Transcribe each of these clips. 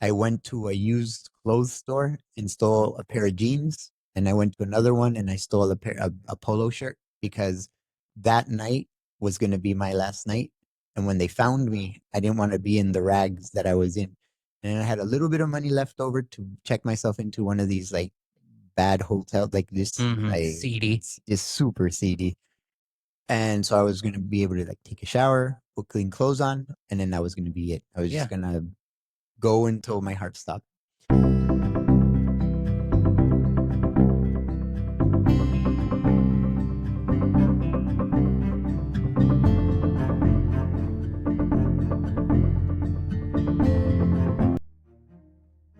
I went to a used clothes store and stole a pair of jeans. And I went to another one and I stole a polo shirt because that night was going to be my last night. And when they found me, I didn't want to be in the rags that I was in. And I had a little bit of money left over to check myself into one of these like bad hotels, like this, like Seedy. it's just super seedy. And so I was going to be able to like take a shower, put clean clothes on, and then that was going to be it. I was just Yeah. going to go until my heart stopped.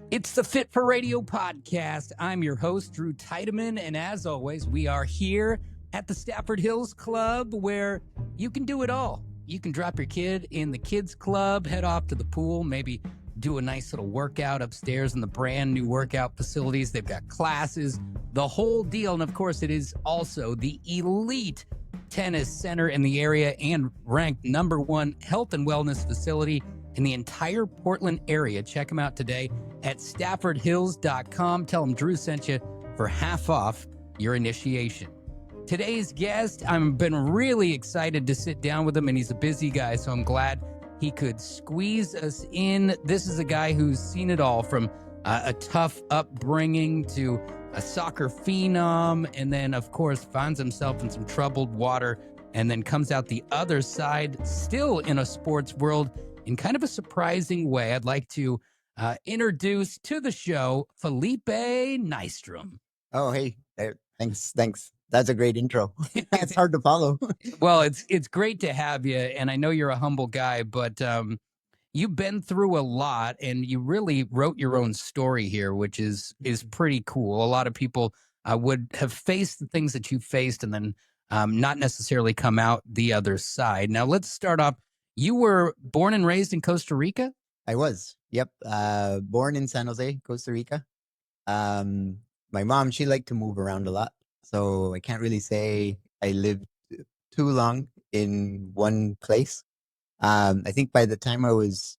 It's the Fit for Radio podcast. I'm your host, Drew Titeman, and as always, we are here at the Stafford Hills Club where you can do it all. You can drop your kid in the kids club, head off to the pool, maybe do a nice little workout upstairs in the brand new workout facilities. They've got classes, the whole deal. And of course, it is also the elite tennis center in the area and ranked #1 health and wellness facility in the entire Portland area. Check them out today at staffordhills.com. Tell them Drew sent you for half off your initiation. Today's guest, I've been really excited to sit down with him, and he's a busy guy, so I'm glad he could squeeze us in. This is a guy who's seen it all, from a tough upbringing to a soccer phenom, and then, of course, finds himself in some troubled water, and then comes out the other side, still in a sports world, in kind of a surprising way. I'd like to introduce to the show Felipe Nystrom. Oh, hey, thanks. That's a great intro. It's hard to follow. Well, it's great to have you, and I know you're a humble guy, but you've been through a lot, and you really wrote your own story here, which is pretty cool. A lot of people would have faced the things that you faced, and then not necessarily come out the other side. Now, let's start off. You were born and raised in Costa Rica? I was, yep, born in San Jose, Costa Rica. My mom, she liked to move around a lot, so I can't really say I lived too long in one place. I think by the time I was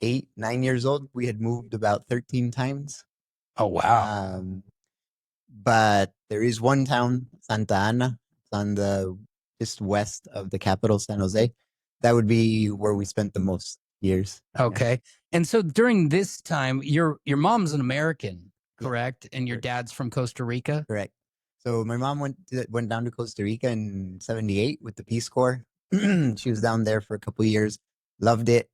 8, 9 years old, we had moved about 13 times. Oh, wow. But there is one town, Santa Ana, it's on the just west of the capital, San Jose. That would be where we spent the most years. Okay. Yeah. And so during this time, your mom's an American, Yeah, correct? And your dad's from Costa Rica? correct. So my mom went down to Costa Rica in '78 with the Peace Corps. She was down there for a couple of years, loved it.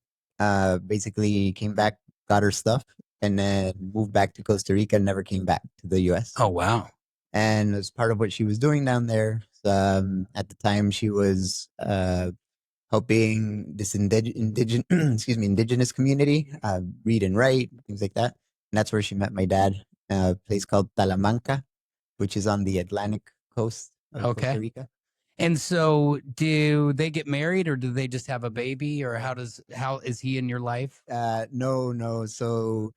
Basically came back, got her stuff, and then moved back to Costa Rica and never came back to the US. Oh, wow. And as part of what she was doing down there, at the time she was helping this indigenous community read and write, things like that. And that's where she met my dad, a place called Talamanca, which is on the Atlantic coast of Costa Rica. And so do they get married, or do they just have a baby, or how is he in your life? No. So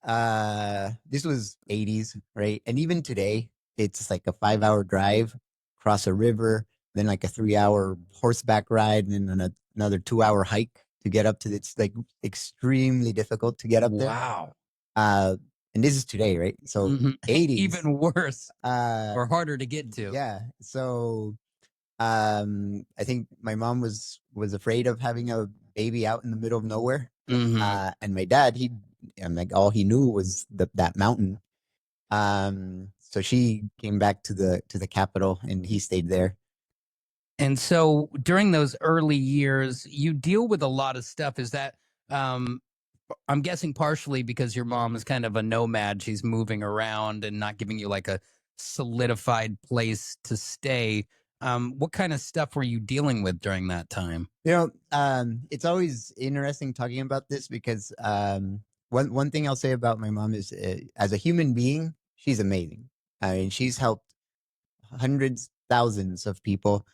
this was '80s, right? And even today, it's like a 5-hour drive across a river, then like a 3-hour horseback ride, and then another 2-hour hike to get up to. It's like extremely difficult to get up there. Wow. And this is today, right? So '80s, even worse, or harder to get to. Yeah. So I think my mom was afraid of having a baby out in the middle of nowhere. And my dad, all he knew was that mountain. So she came back to the capital, and he stayed there. And so during those early years, you deal with a lot of stuff. Is that, I'm guessing partially because your mom is kind of a nomad. She's moving around and not giving you like a solidified place to stay. What kind of stuff were you dealing with during that time? It's always interesting talking about this because one thing I'll say about my mom is, as a human being, she's amazing. I mean, she's helped hundreds, thousands of people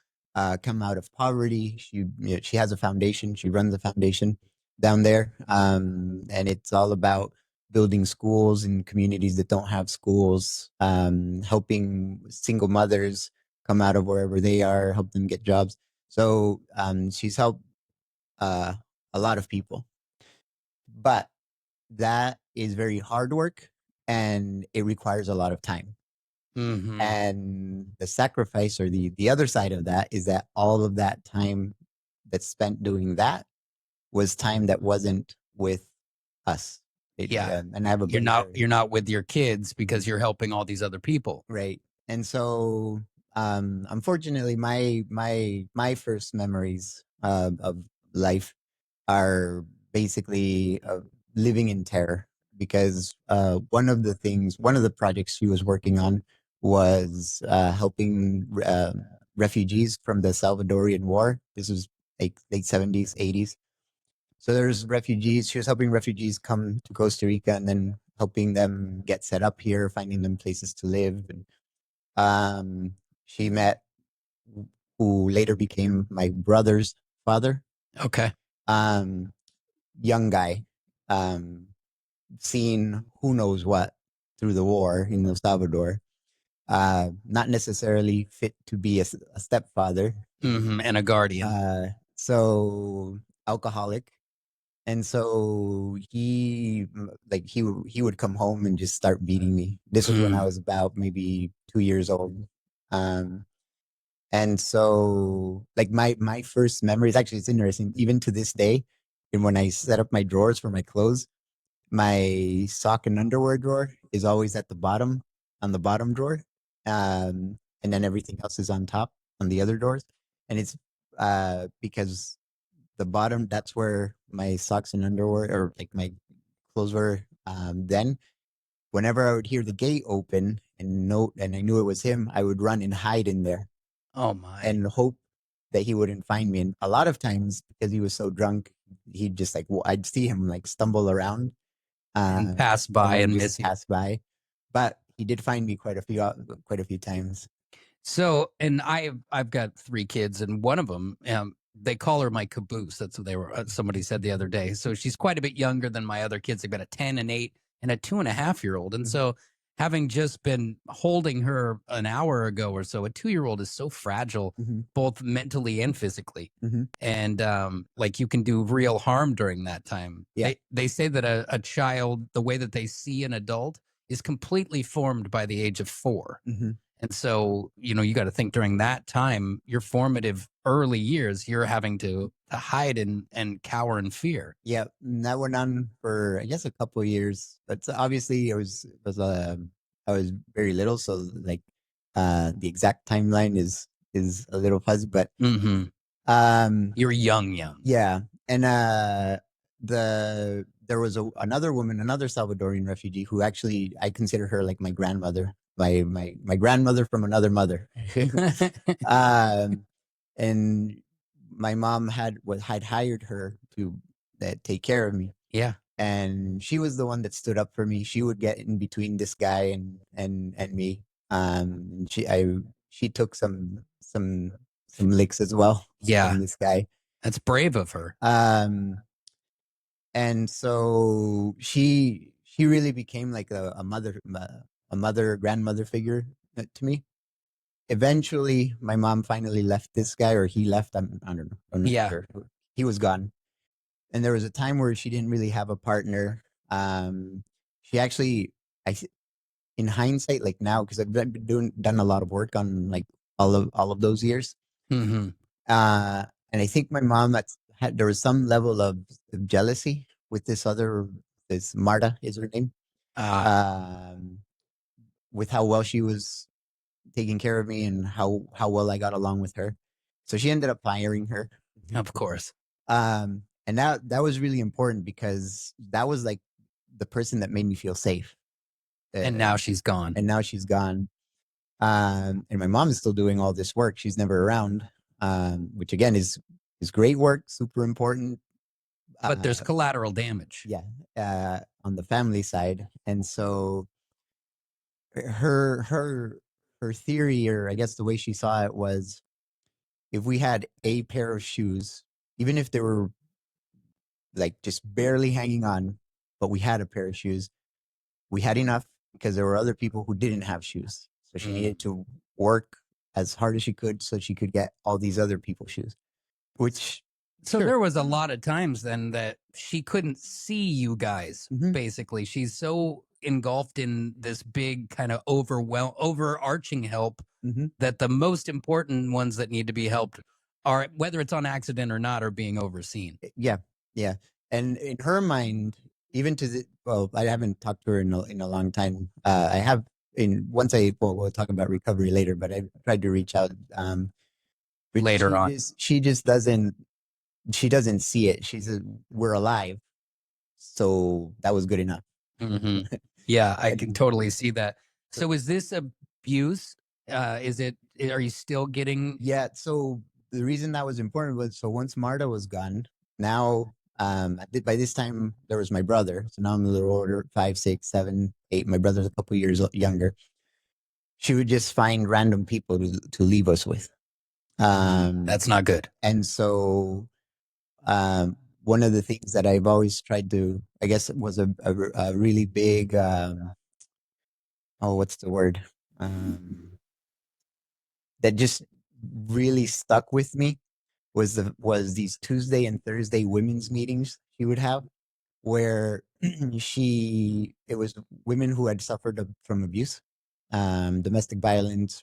come out of poverty. She has a foundation. She runs a foundation down there, and it's all about building schools in communities that don't have schools, helping single mothers come out of wherever they are, help them get jobs. So she's helped a lot of people. But that is very hard work and it requires a lot of time. Mm-hmm. And the sacrifice or the other side of that is that all of that time that's spent doing that was time that wasn't with us. Yeah. And I have a You're brother, not with your kids because you're helping all these other people. right? And so, unfortunately, my first memories of life are basically living in terror because one of the projects she was working on was helping refugees from the Salvadorian War. This was like late 70s, 80s. So there's refugees. She was helping refugees come to Costa Rica and then helping them get set up here, finding them places to live. And she met who later became my brother's father. Okay. Um, young guy, um, seen who knows what through the war in El Salvador. Not necessarily fit to be a stepfather. Mm-hmm. And a guardian. So alcoholic. And so he would come home and just start beating me. This was when I was about maybe 2 years old. Um, and so like my first memories, actually it's interesting, even to this day, and when I set up my drawers for my clothes, my sock and underwear drawer is always at the bottom, on the bottom drawer. And then everything else is on top on the other drawers. And it's because the bottom, that's where my socks and underwear or like my clothes were. Then whenever I would hear the gate open and I knew it was him, I would run and hide in there Oh my. and hope that he wouldn't find me. And a lot of times, because he was so drunk, he'd just like, I'd see him like stumble around And pass by then and just miss you. pass by. But he did find me quite a few times. So, and I've got 3 kids, and one of them, they call her my caboose. That's what somebody said the other day. So she's quite a bit younger than my other kids. They've got a 10, an 8, and a 2.5-year-old. And so, having just been holding her an hour ago or so, a 2-year-old is so fragile, both mentally and physically. And like you can do real harm during that time. Yeah. They say that a child, the way that they see an adult, is completely formed by the age of 4. And so, you got to think during that time, your formative early years, you're having to hide and cower in fear. Yeah, and that went on for I guess a couple of years. But obviously, I was very little, so like the exact timeline is a little fuzzy. But You're young. yeah, and there was another woman, another Salvadorian refugee who actually I consider her like my grandmother, my grandmother from another mother. And my mom had hired her to take care of me. Yeah. And she was the one that stood up for me. She would get in between this guy and me. And she took some licks as well. Yeah. From this guy. That's brave of her. And so she really became like a mother, grandmother figure to me. Eventually, my mom finally left this guy, or he left. I don't know. I'm not sure. He was gone. And there was a time where she didn't really have a partner. She actually, in hindsight, like now, because I've done a lot of work on like all of those years. And I think my mom there was some level of jealousy with this Marta is her name, with how well she was taking care of me and how well I got along with her. So she ended up firing her. Of course. And that was really important because that was like the person that made me feel safe. And now she's gone. And my mom is still doing all this work. She's never around, which again is great work, super important. But there's collateral damage. Yeah, on the family side. And so her theory, or I guess the way she saw it, was if we had a pair of shoes, even if they were like just barely hanging on, but we had a pair of shoes, we had enough because there were other people who didn't have shoes. So she needed to work as hard as she could so she could get all these other people's shoes, which. So there was a lot of times then that she couldn't see you guys. Mhm. Basically, she's so engulfed in this big kind of overarching help Mhm. that the most important ones that need to be helped are, whether it's on accident or not, are being overseen. Yeah, yeah. And in her mind, even to the well, I haven't talked to her in a long time. I have in once I well, we'll talk about recovery later, but I tried to reach out. But Later on. she just doesn't see it. She says we're alive, so that was good enough. Hmm. Yeah, I can And totally see that. so So is this abuse? Is it, are you still getting yeah, so the reason that was important was so once Marta was gone, now by this time there was my brother. So now I'm a little older, 5, 6, 7, 8. My brother's a couple years younger. She would just find random people to leave us with. that's not good. And so one of the things that I've always tried to, I guess, was a really big, oh, what's the word? That just really stuck with me was these Tuesday and Thursday women's meetings she would have, where it was women who had suffered from abuse, domestic violence,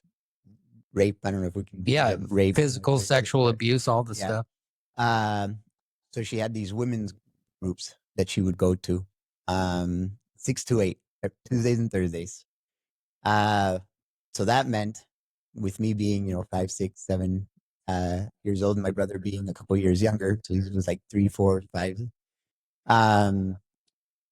rape. I don't know if we can Yeah, rape, physical, sexual abuse, all the yeah. stuff. Um, so she had these women's groups that she would go to, 6 to 8 Tuesdays and Thursdays. Uh, so that meant, with me being 5, 6, 7 years old, and my brother being a couple years younger, so he was like 3, 4, 5. Um,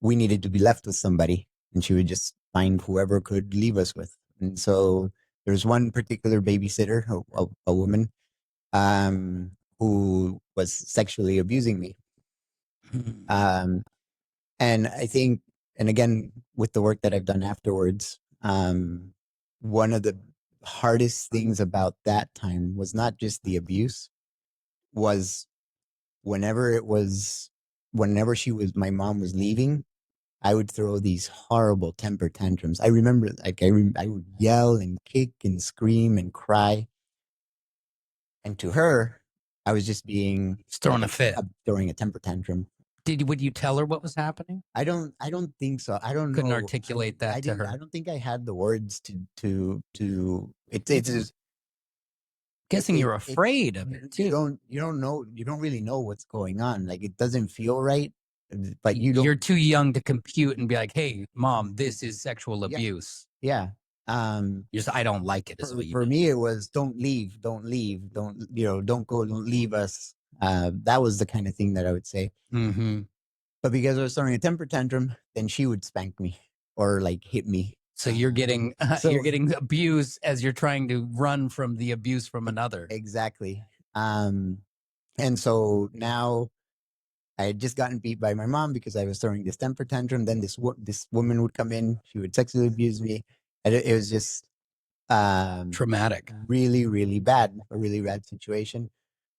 we needed to be left with somebody, and she would just find whoever could leave us with. And so there's one particular babysitter, a woman, who was sexually abusing me. Um, and I think, and again, with the work that I've done afterwards, one of the hardest things about that time was not just the abuse, was whenever it was, whenever my mom was leaving, I would throw these horrible temper tantrums. I remember, like, I would yell and kick and scream and cry. And to her, I was just being Just throwing a fit. throwing a temper tantrum. Would you tell her what was happening? I don't think so. I don't Couldn't know. articulate that to her. I don't think I had the words it's just Guessing you're afraid of it too. you don't really know what's going on. Like, it doesn't feel right, but you don't. You're too young to compute and be like, "Hey, mom, this is sexual Yeah, abuse." yeah. You're just, I don't like it. Is what you For meant. me, it was don't leave, don't go, don't leave us. That was the kind of thing that I would say. Mm-hmm. But because I was throwing a temper tantrum, then she would spank me or like hit me. So you're getting So you're getting abused as you're trying to run from the abuse from another. exactly. And so now I had just gotten beat by my mom because I was throwing this temper tantrum. Then this woman would come in. She would sexually abuse me, and it was just Traumatic. really, really bad. A really bad situation.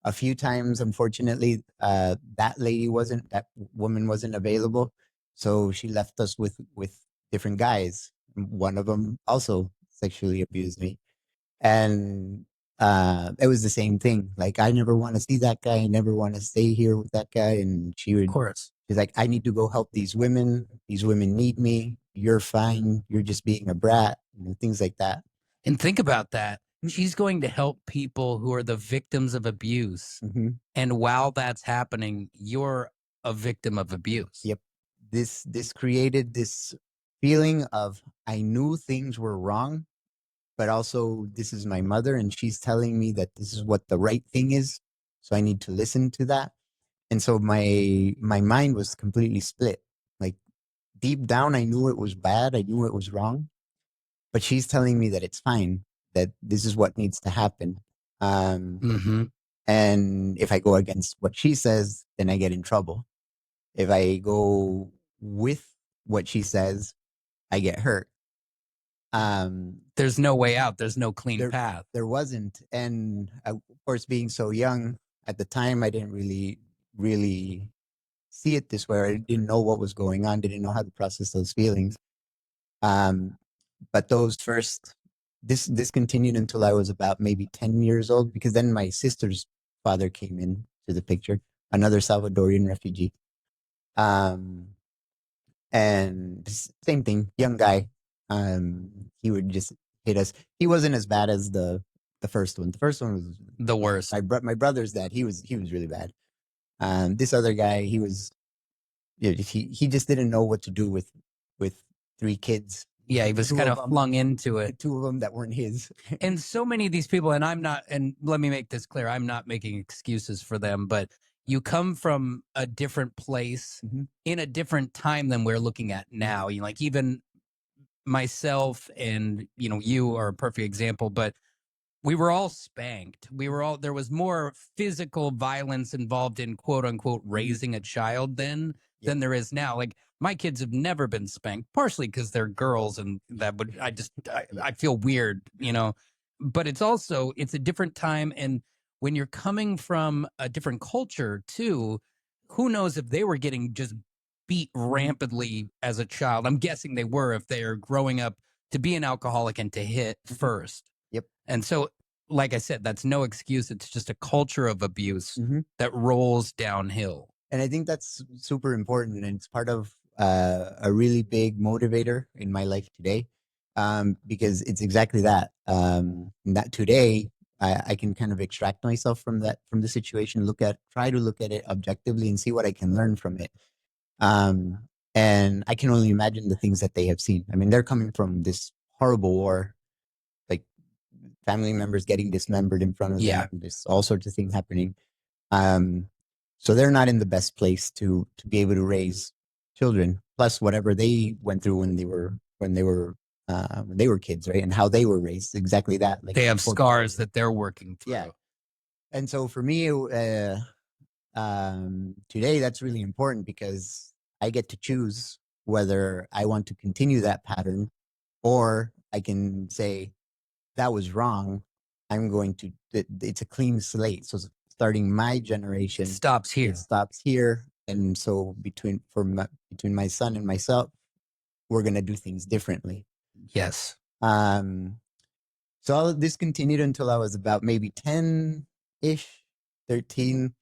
A few times, unfortunately, that woman wasn't available, so she left us with different guys. One of them also sexually abused me, and it was the same thing. Like, I never want to see that guy. I never want to stay here with that guy. And Of course. she's like, I need to go help these women. These women need me. You're fine. You're just being a brat, things like that. And think about that. She's going to help people who are the victims of abuse. Mm-hmm. And while that's happening, you're a victim of abuse. Yep. This created this feeling of, I knew things were wrong, but also this is my mother and she's telling me that this is what the right thing is. So I need to listen to that. And so my mind was completely split. Like, deep down, I knew it was bad. I knew it was wrong, but she's telling me that it's fine, that this is what needs to happen. Mm-hmm. And if I go against what she says, then I get in trouble. If I go with what she says, I get hurt. There's no way out. There's no clean path. There wasn't. And of course, being so young at the time, I didn't really see it this way. I didn't know what was going on, didn't know how to process those feelings. But this continued until I was about maybe 10 years old, because then my sister's father came in to the picture, another Salvadorian refugee. Um, and same thing, young guy. He would just hit us. He wasn't as bad as the first one. The first one was The worst. my brother's dad. He was really bad. This other guy, he just didn't know what to do with three kids. Yeah, he was Two kind of of them, flung into it. two of them that weren't his. And so many of these people, and I'm not, and let me make this clear, I'm not making excuses for them, but you come from a different place Mhm. in a different time than we're looking at now. You know, like even myself and you are a perfect example, but we were all spanked. There was more physical violence involved in quote unquote raising a child then Yep. than there is now. Like my kids have never been spanked, partially because they're girls and that would, I feel weird, but it's a different time. And when you're coming from a different culture too, who knows if they were getting just beat rampantly as a child. I'm guessing they were if they're growing up to be an alcoholic and to hit first. Yep. And so, like I said, that's no excuse. It's just a culture of abuse Mhm. that rolls downhill. And I think that's super important, and it's part of a really big motivator in my life today, because it's exactly that. That today I can kind of extract myself from the situation, try to look at it objectively, and see what I can learn from it. Um, and I can only imagine the things that they have seen. I mean, they're coming from this horrible war, like family members getting dismembered in front of Yeah. them. There's all sorts of things happening. Um, so they're not in the best place to be able to raise children. Plus, whatever they went through when they were kids, right, and how they were raised, exactly that. Like They have scars that they're working through. yeah. And so for me, today that's really important because I get to choose whether I want to continue that pattern, or I can say that was wrong. I'm going to. It's a clean slate. So starting my generation, Stops here. it stops here, and so between my son and myself, we're gonna do things differently. Yes. So this continued until I was about maybe 10-ish, 13.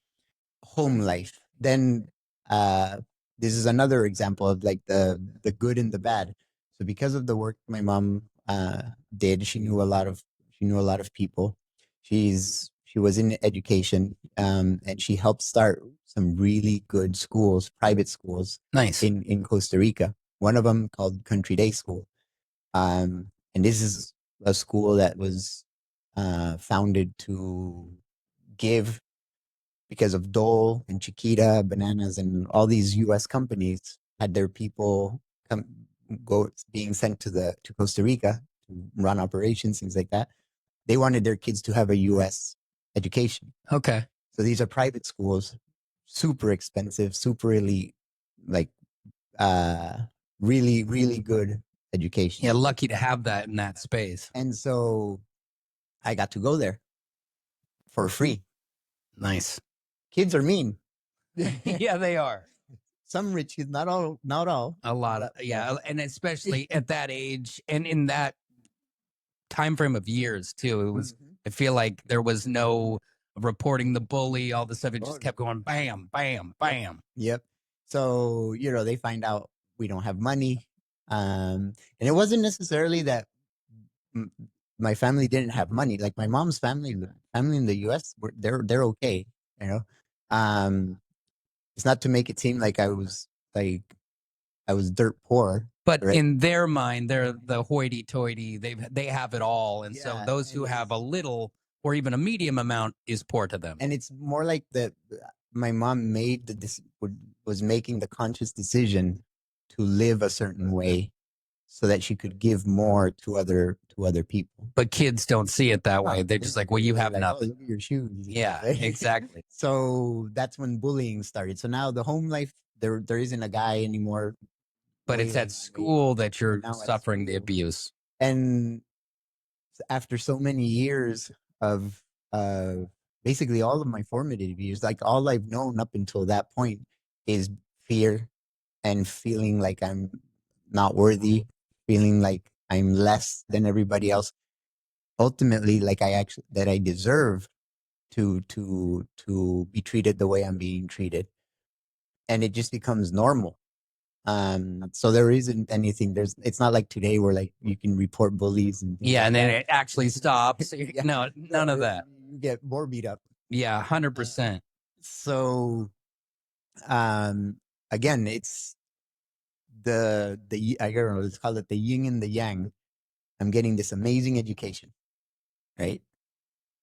Home life. Then this is another example of like the good and the bad. So because of the work my mom did, she knew a lot of people. She was in education, and she helped start some really good schools, private schools. Nice. In Costa Rica. One of them called Country Day School. And this is a school that was founded to give, because of Dole and Chiquita, Bananas, and all these U.S. companies had their people being sent to Costa Rica to run operations, things like that. They wanted their kids to have a U.S. education. Okay. So these are private schools, super expensive, super elite, like really, really good education. Yeah, lucky to have that in that space. And so I got to go there for free. Nice. Kids are mean. Yeah, they are. Some rich kids, not all, not all. A lot of, yeah, and especially at that age and in that time frame of years too. It was, I feel like there was no reporting the bully, all the stuff. It just kept going bam, bam, bam. Yep. So, they find out we don't have money. And it wasn't necessarily that my family didn't have money. Like my mom's family, the family in the US, they're okay, you know. It's not to make it seem like I was dirt poor. But right? in their mind, they're the hoity-toity. They have it all, and so Yeah, those who have a little or even a medium amount is poor to them. And it's more like my mom was making the conscious decision to live a certain way so that she could give more to other people. But kids don't see it that way. They're just like, well, you have Like, nothing. look at your shoes. Yeah, exactly. So that's when bullying started. So now the home life, there isn't a guy anymore. But it's at school that you're Now at suffering the school. abuse. And after so many years of basically all of my formative years, like all I've known up until that point is fear and feeling like I'm not worthy, feeling like I'm less than everybody else. Ultimately, like I deserve to be treated the way I'm being treated. and it just becomes normal. So there isn't anything. It's not like today where like you can report bullies and things Yeah, like and then that. it actually stops. Yeah. No, none of that. You get more beat up. Yeah, 100%. So um, again, it's I don't know. Let's call it the yin and the yang. I'm getting this amazing education, right?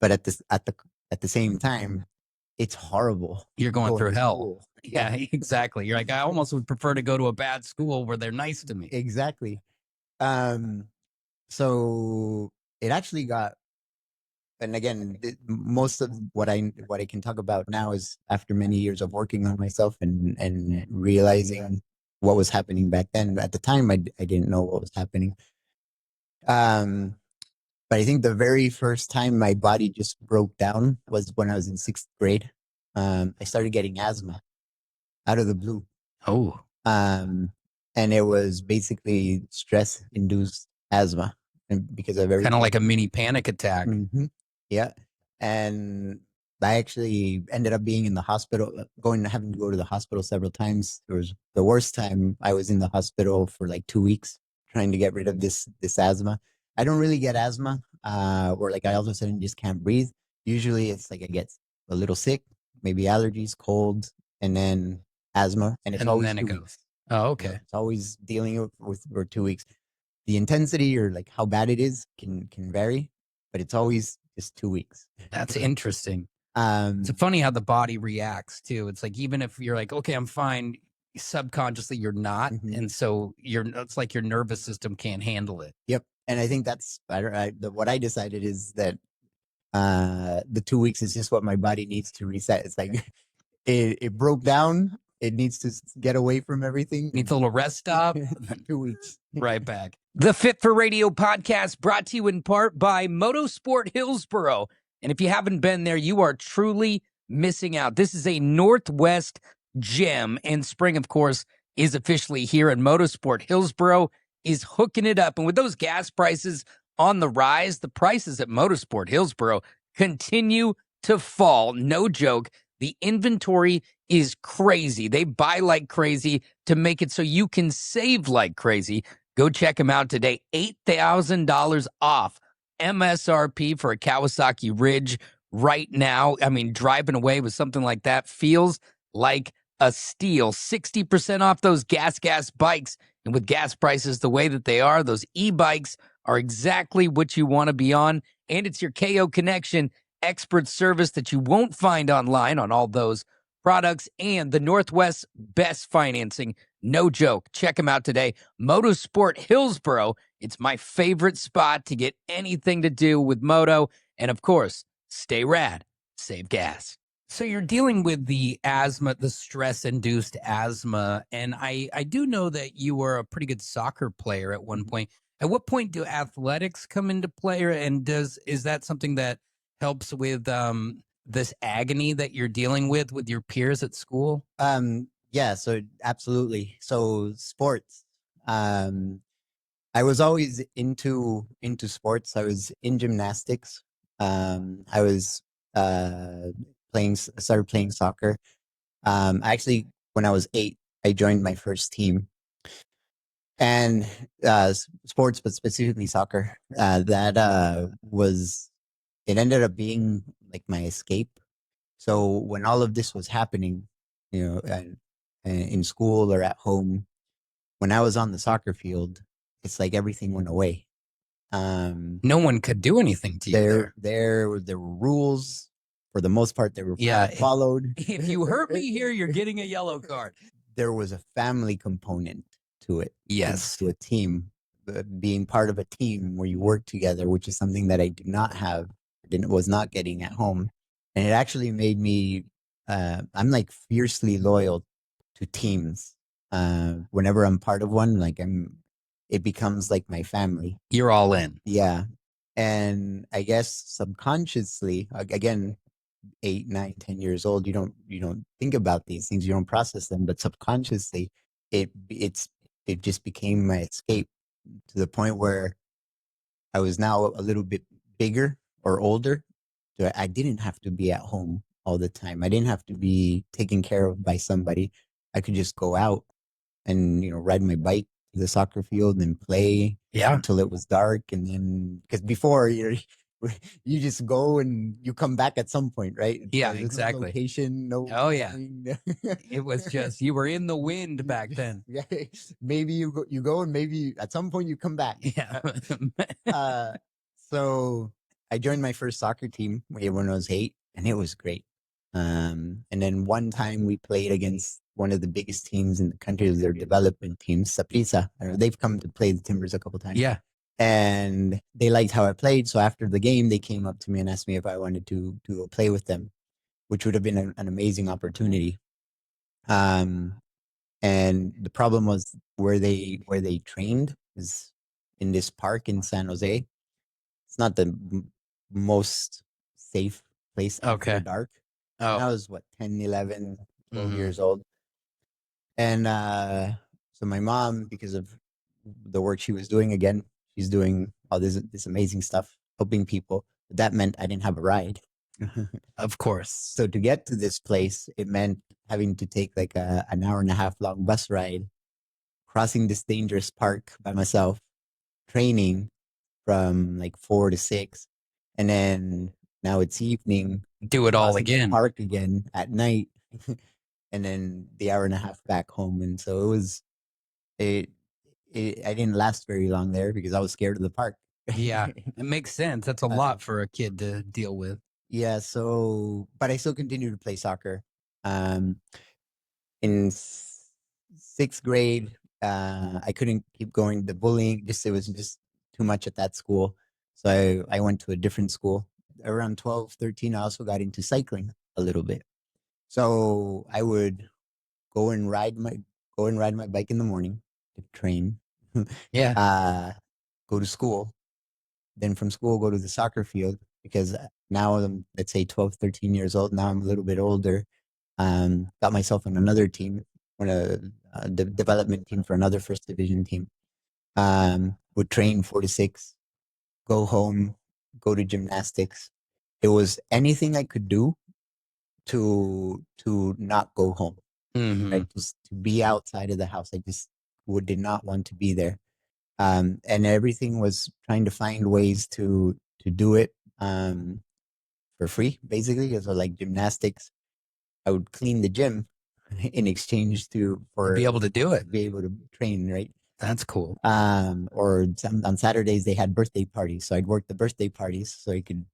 But at the same time, it's horrible. You're going through to hell. school. Yeah, exactly. You're like, I almost would prefer to go to a bad school where they're nice to me. Exactly. Um, so it actually got, and again, most of what I can talk about now is after many years of working on myself and realizing what was happening back then. At the time, I didn't know what was happening. Um, but I think the very first time my body just broke down was when I was in 6th grade. I started getting asthma out of the blue. Oh, Um, and it was basically stress induced asthma, and because of everything. kind of like a mini panic attack. Mm-hmm. Yeah. And I actually ended up being in the hospital, having to go to the hospital several times. There was the worst time I was in the hospital for like 2 weeks trying to get rid of this asthma. I don't really get asthma, or like I all of a sudden just can't breathe. Usually it's like I get a little sick, maybe allergies, cold, and then asthma, and it's And always then it 2 goes. weeks. Oh, Yeah, okay. it's always dealing with for 2 weeks. The intensity or like how bad it is can vary, but it's always just 2 weeks. That's interesting. Um, It's funny how the body reacts too. It's like, even if you're like, okay, I'm fine, subconsciously you're not. Mhm. And so it's like your nervous system can't handle it. Yep. And I think that's what I decided is that the 2 weeks is just what my body needs to reset. It's like it broke down. It needs to get away from everything. Needs a little rest stop. 2 weeks. Right back. The Fit for Radio podcast brought to you in part by Motorsport Hillsboro. And if you haven't been there, you are truly missing out. This is a Northwest gem, and spring, of course, is officially here, and Motorsport Hillsboro is hooking it up. And with those gas prices on the rise, the prices at Motorsport Hillsboro continue to fall. No joke. The inventory is crazy. They buy like crazy to make it so you can save like crazy. Go check them out today. $8,000 off MSRP for a Kawasaki Ridge right now. I mean, driving away with something like that feels like a steal. 60% off those gas bikes. And with gas prices the way that they are, those e-bikes are exactly what you want to be on. And it's your KO Connection expert service that you won't find online on all those products, and the Northwest's best financing. No joke. Check them out today. Motorsport Hillsboro. It's my favorite spot to get anything to do with moto. And of course, stay rad, save gas. So you're dealing with the asthma, the stress-induced asthma, and I do know that you were a pretty good soccer player at one point. At what point do athletics come into play, and is that something that helps with this agony that you're dealing with your peers at school? Yeah, so absolutely. So sports. I was always into sports. I was in gymnastics. I was started playing soccer. Actually, when I was 8, I joined my first team. And sports, but specifically soccer, it ended up being like my escape. So when all of this was happening, in school or at home, when I was on the soccer field, it's like everything went away. No one could do anything to you there were rules. For the most part, they were Yeah, followed. If you hurt me here, you're getting a yellow card. There was a family component to it. Yes. To a team, being part of a team where you work together, which is something that I did not have, was not getting at home. And it actually made me, I'm like fiercely loyal to teams. Whenever I'm part of one, it becomes like my family. You're all in. Yeah. And I guess subconsciously, again, 8, 9, 10 years old, you don't think about these things, you don't process them, but subconsciously it just became my escape, to the point where I was now a little bit bigger or older, so I didn't have to be at home all the time. I didn't have to be taken care of by somebody. I could just go out and ride my bike to the soccer field and play until it was dark, and then because before you just go and you come back at some point, right? Yeah, There's no exactly. location, no Oh yeah, time. it was just you were in the wind back then. Yeah, maybe you go and maybe at some point you come back. Yeah. uh, so I joined my first soccer team when I was 8, and it was great. And then one time we played against one of the biggest teams in the country, their development teams, Saprissa. They've come to play the Timbers a couple times. Yeah. And they liked how I played. So after the game, they came up to me and asked me if I wanted to go play with them, which would have been an amazing opportunity. And the problem was where they trained is in this park in San Jose. It's not the most safe place after dark. Oh. I was 10, 11, 12 Mhm. years old. And so my mom, because of the work she was doing, again, she's doing all this amazing stuff, helping people. But that meant I didn't have a ride. Of course. So to get to this place, it meant having to take like an hour and a half long bus ride, crossing this dangerous park by myself, training from like 4 to 6, and then now it's evening. Do it all crossing the again. park again at night, and then the hour and a half back home. And so it was I didn't last very long there because I was scared of the park. Yeah, it makes sense. That's a lot for a kid to deal with. Yeah. So, but I still continue to play soccer. In 6th grade, I couldn't keep going. The bullying, it was just too much at that school. So I went to a different school. Around 12, 13, I also got into cycling a little bit. So I would go and ride my bike in the morning to train. Yeah. Go to school. Then from school, go to the soccer field because now I'm, let's say, 12, 13 years old. Now I'm a little bit older. Got myself on another team, on a development team for another first division team. Would train 4 to 6, go home, go to gymnastics. It was anything I could do to not go home. Right? Just to be outside of the house. I just did not want to be there. And everything was trying to find ways to do it for free, basically. So like gymnastics, I would clean the gym in exchange for be able to do it, be able to train, right? That's cool. Or on Saturdays they had birthday parties, so I'd work the birthday parties so I could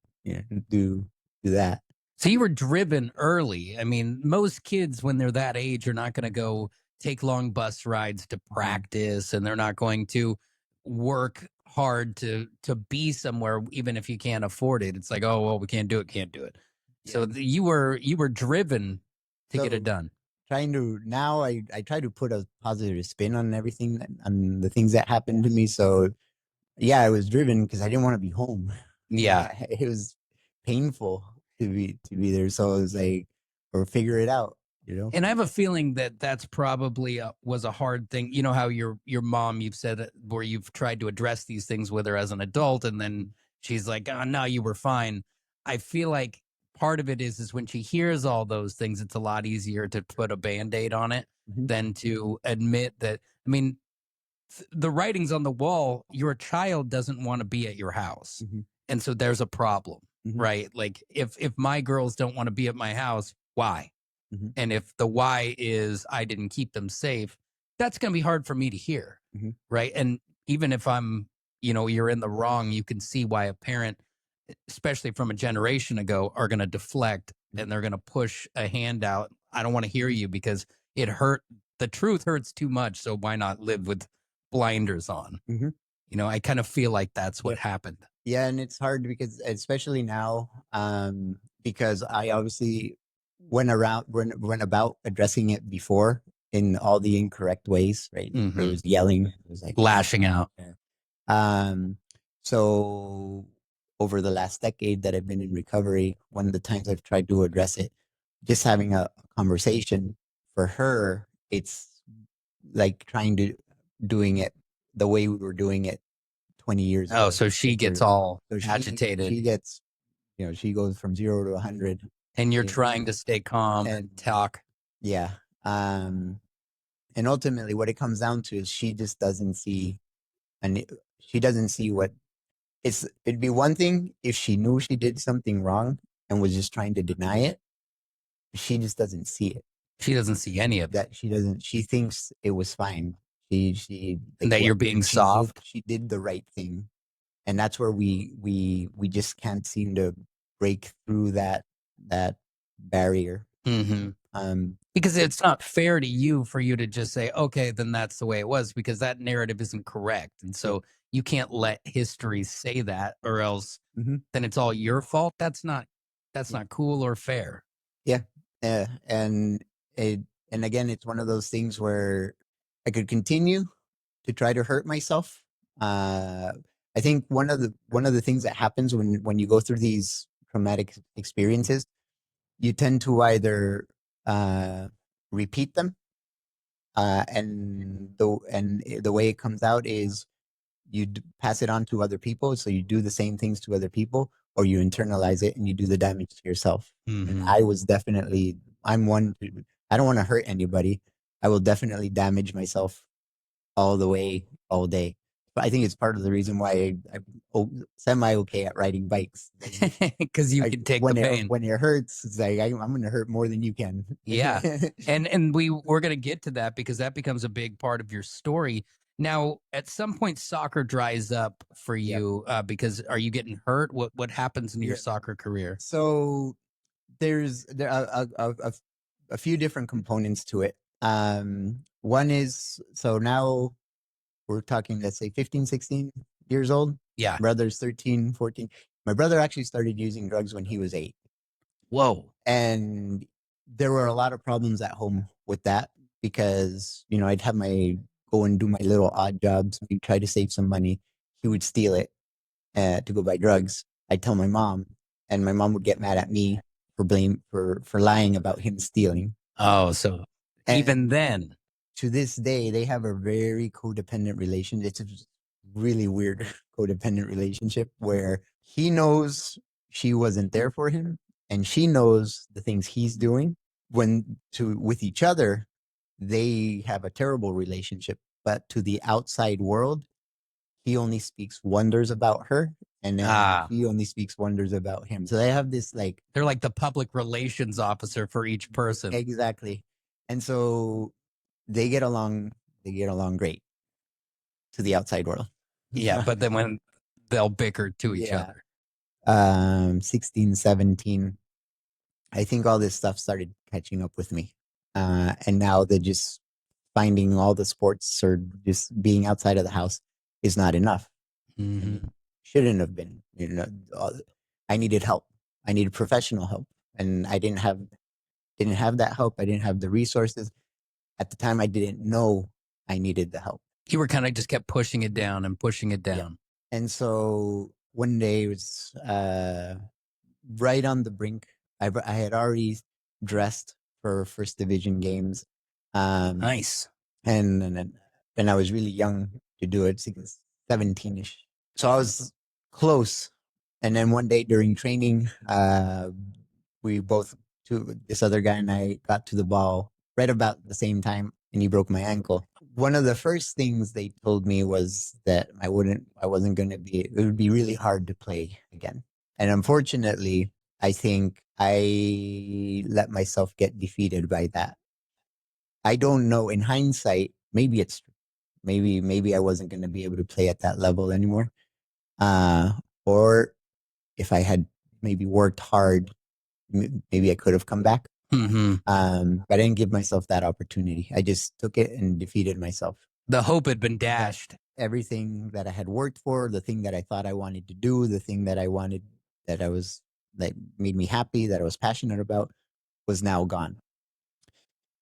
do that. So you were driven early. I mean, most kids when they're that age are not going to go take long bus rides to practice, and they're not going to work hard to be somewhere even if you can't afford it. It's like, oh well, we can't do it. So you were driven to get it done. Trying to now, I try to put a positive spin on everything, on the things that happened to me. So yeah, I was driven because I didn't want to be home. Yeah, it was painful to be there. So I was like, or figure it out. And I have a feeling that that's probably was a hard thing. You know how your mom, you've said that where you've tried to address these things with her as an adult, and then she's like, "Oh no, you were fine." I feel like part of it is when she hears all those things, it's a lot easier to put a Band-Aid on it than to admit that. I mean, the writing's on the wall. Your child doesn't want to be at your house, and so there's a problem, right? Like if my girls don't want to be at my house, why? And if the why is I didn't keep them safe, that's going to be hard for me to hear. Right. And even if I'm, you're in the wrong, you can see why a parent, especially from a generation ago, are going to deflect and they're going to push a hand out. I don't want to hear you because it hurt. The truth hurts too much. So why not live with blinders on? I kind of feel like that's what happened. Yeah. And it's hard because, especially now, because I obviously went about addressing it before in all the incorrect ways, right? It was yelling, it was like lashing out. So over the last decade that I've been in recovery, one of the times I've tried to address it, just having a conversation, for her, it's like doing it the way we were doing it 20 years ago. Oh, so she gets all agitated. She gets, she goes from 0 to 100. And you're trying to stay calm and talk. Yeah. And ultimately, what it comes down to is she just doesn't see, and she doesn't see what it'd be one thing if she knew she did something wrong and was just trying to deny it. She just doesn't see it. She doesn't see any of it. That she doesn't. She thinks it was fine. She And like that what you're being she did. soft. She did the right thing, and that's where we just can't seem to break through that barrier. Because it's not fair to you for you to just say, okay, then that's the way it was, because that narrative isn't correct. And so you can't let history say that, or else then it's all your fault. That's not cool or fair. Yeah. And again, it's one of those things where I could continue to try to hurt myself. I think one of the things that happens when you go through these traumatic experiences, you tend to either repeat them, and the way it comes out is you pass it on to other people. So you do the same things to other people, or you internalize it and you do the damage to yourself. And I'm one to, I don't want to hurt anybody. I will definitely damage myself all the way, all day. But I think it's part of the reason why I'm semi okay at riding bikes. Because you can take the pain. When it hurts, it's like I'm going to hurt more than you can. Yeah. And we're going to get to that, because that becomes a big part of your story. Now, at some point, soccer dries up for you, because are you getting hurt? What happens in your soccer career? So there are a few different components to it. One is, so now we're talking, let's say 15, 16 years old. Yeah. Brother's 13, 14. My brother actually started using drugs when he was 8. Whoa. And there were a lot of problems at home with that, because, I'd have go and do my little odd jobs. We try to save some money. He would steal it to go buy drugs. I'd tell my mom, and my mom would get mad at me for lying about him stealing. Oh, so even then, to this day, they have a very codependent relationship. It's a really weird codependent relationship where he knows she wasn't there for him, and she knows the things he's doing. With each other, they have a terrible relationship, but to the outside world, he only speaks wonders about her, and then he only speaks wonders about him. So they have this, like, they're like the public relations officer for each person. Exactly. And so they get along great to the outside world. Yeah, but then when they'll bicker to each other. 16, 17, I think all this stuff started catching up with me. And now they're just finding all the sports or just being outside of the house is not enough. Shouldn't have been. I needed help. I needed professional help, and I didn't have that help. I didn't have the resources at the time. I didn't know I needed the help. You were kind of just kept pushing it down and pushing it down. Yeah. And so one day it was right on the brink. I had already dressed for first division games. Nice. And I was really young to do it, 17-ish. So I was close. And then one day during training, this other guy and I got to the ball right about the same time, and he broke my ankle. One of the first things they told me was that it would be really hard to play again. And unfortunately, I think I let myself get defeated by that. I don't know, in hindsight, maybe it's true. Maybe I wasn't going to be able to play at that level anymore. Or if I had maybe worked hard, maybe I could have come back. But I didn't give myself that opportunity. I just took it and defeated myself. The hope had been dashed. Everything that I had worked for, the thing that I thought I wanted to do, the thing that I wanted, that made me happy, that I was passionate about, was now gone.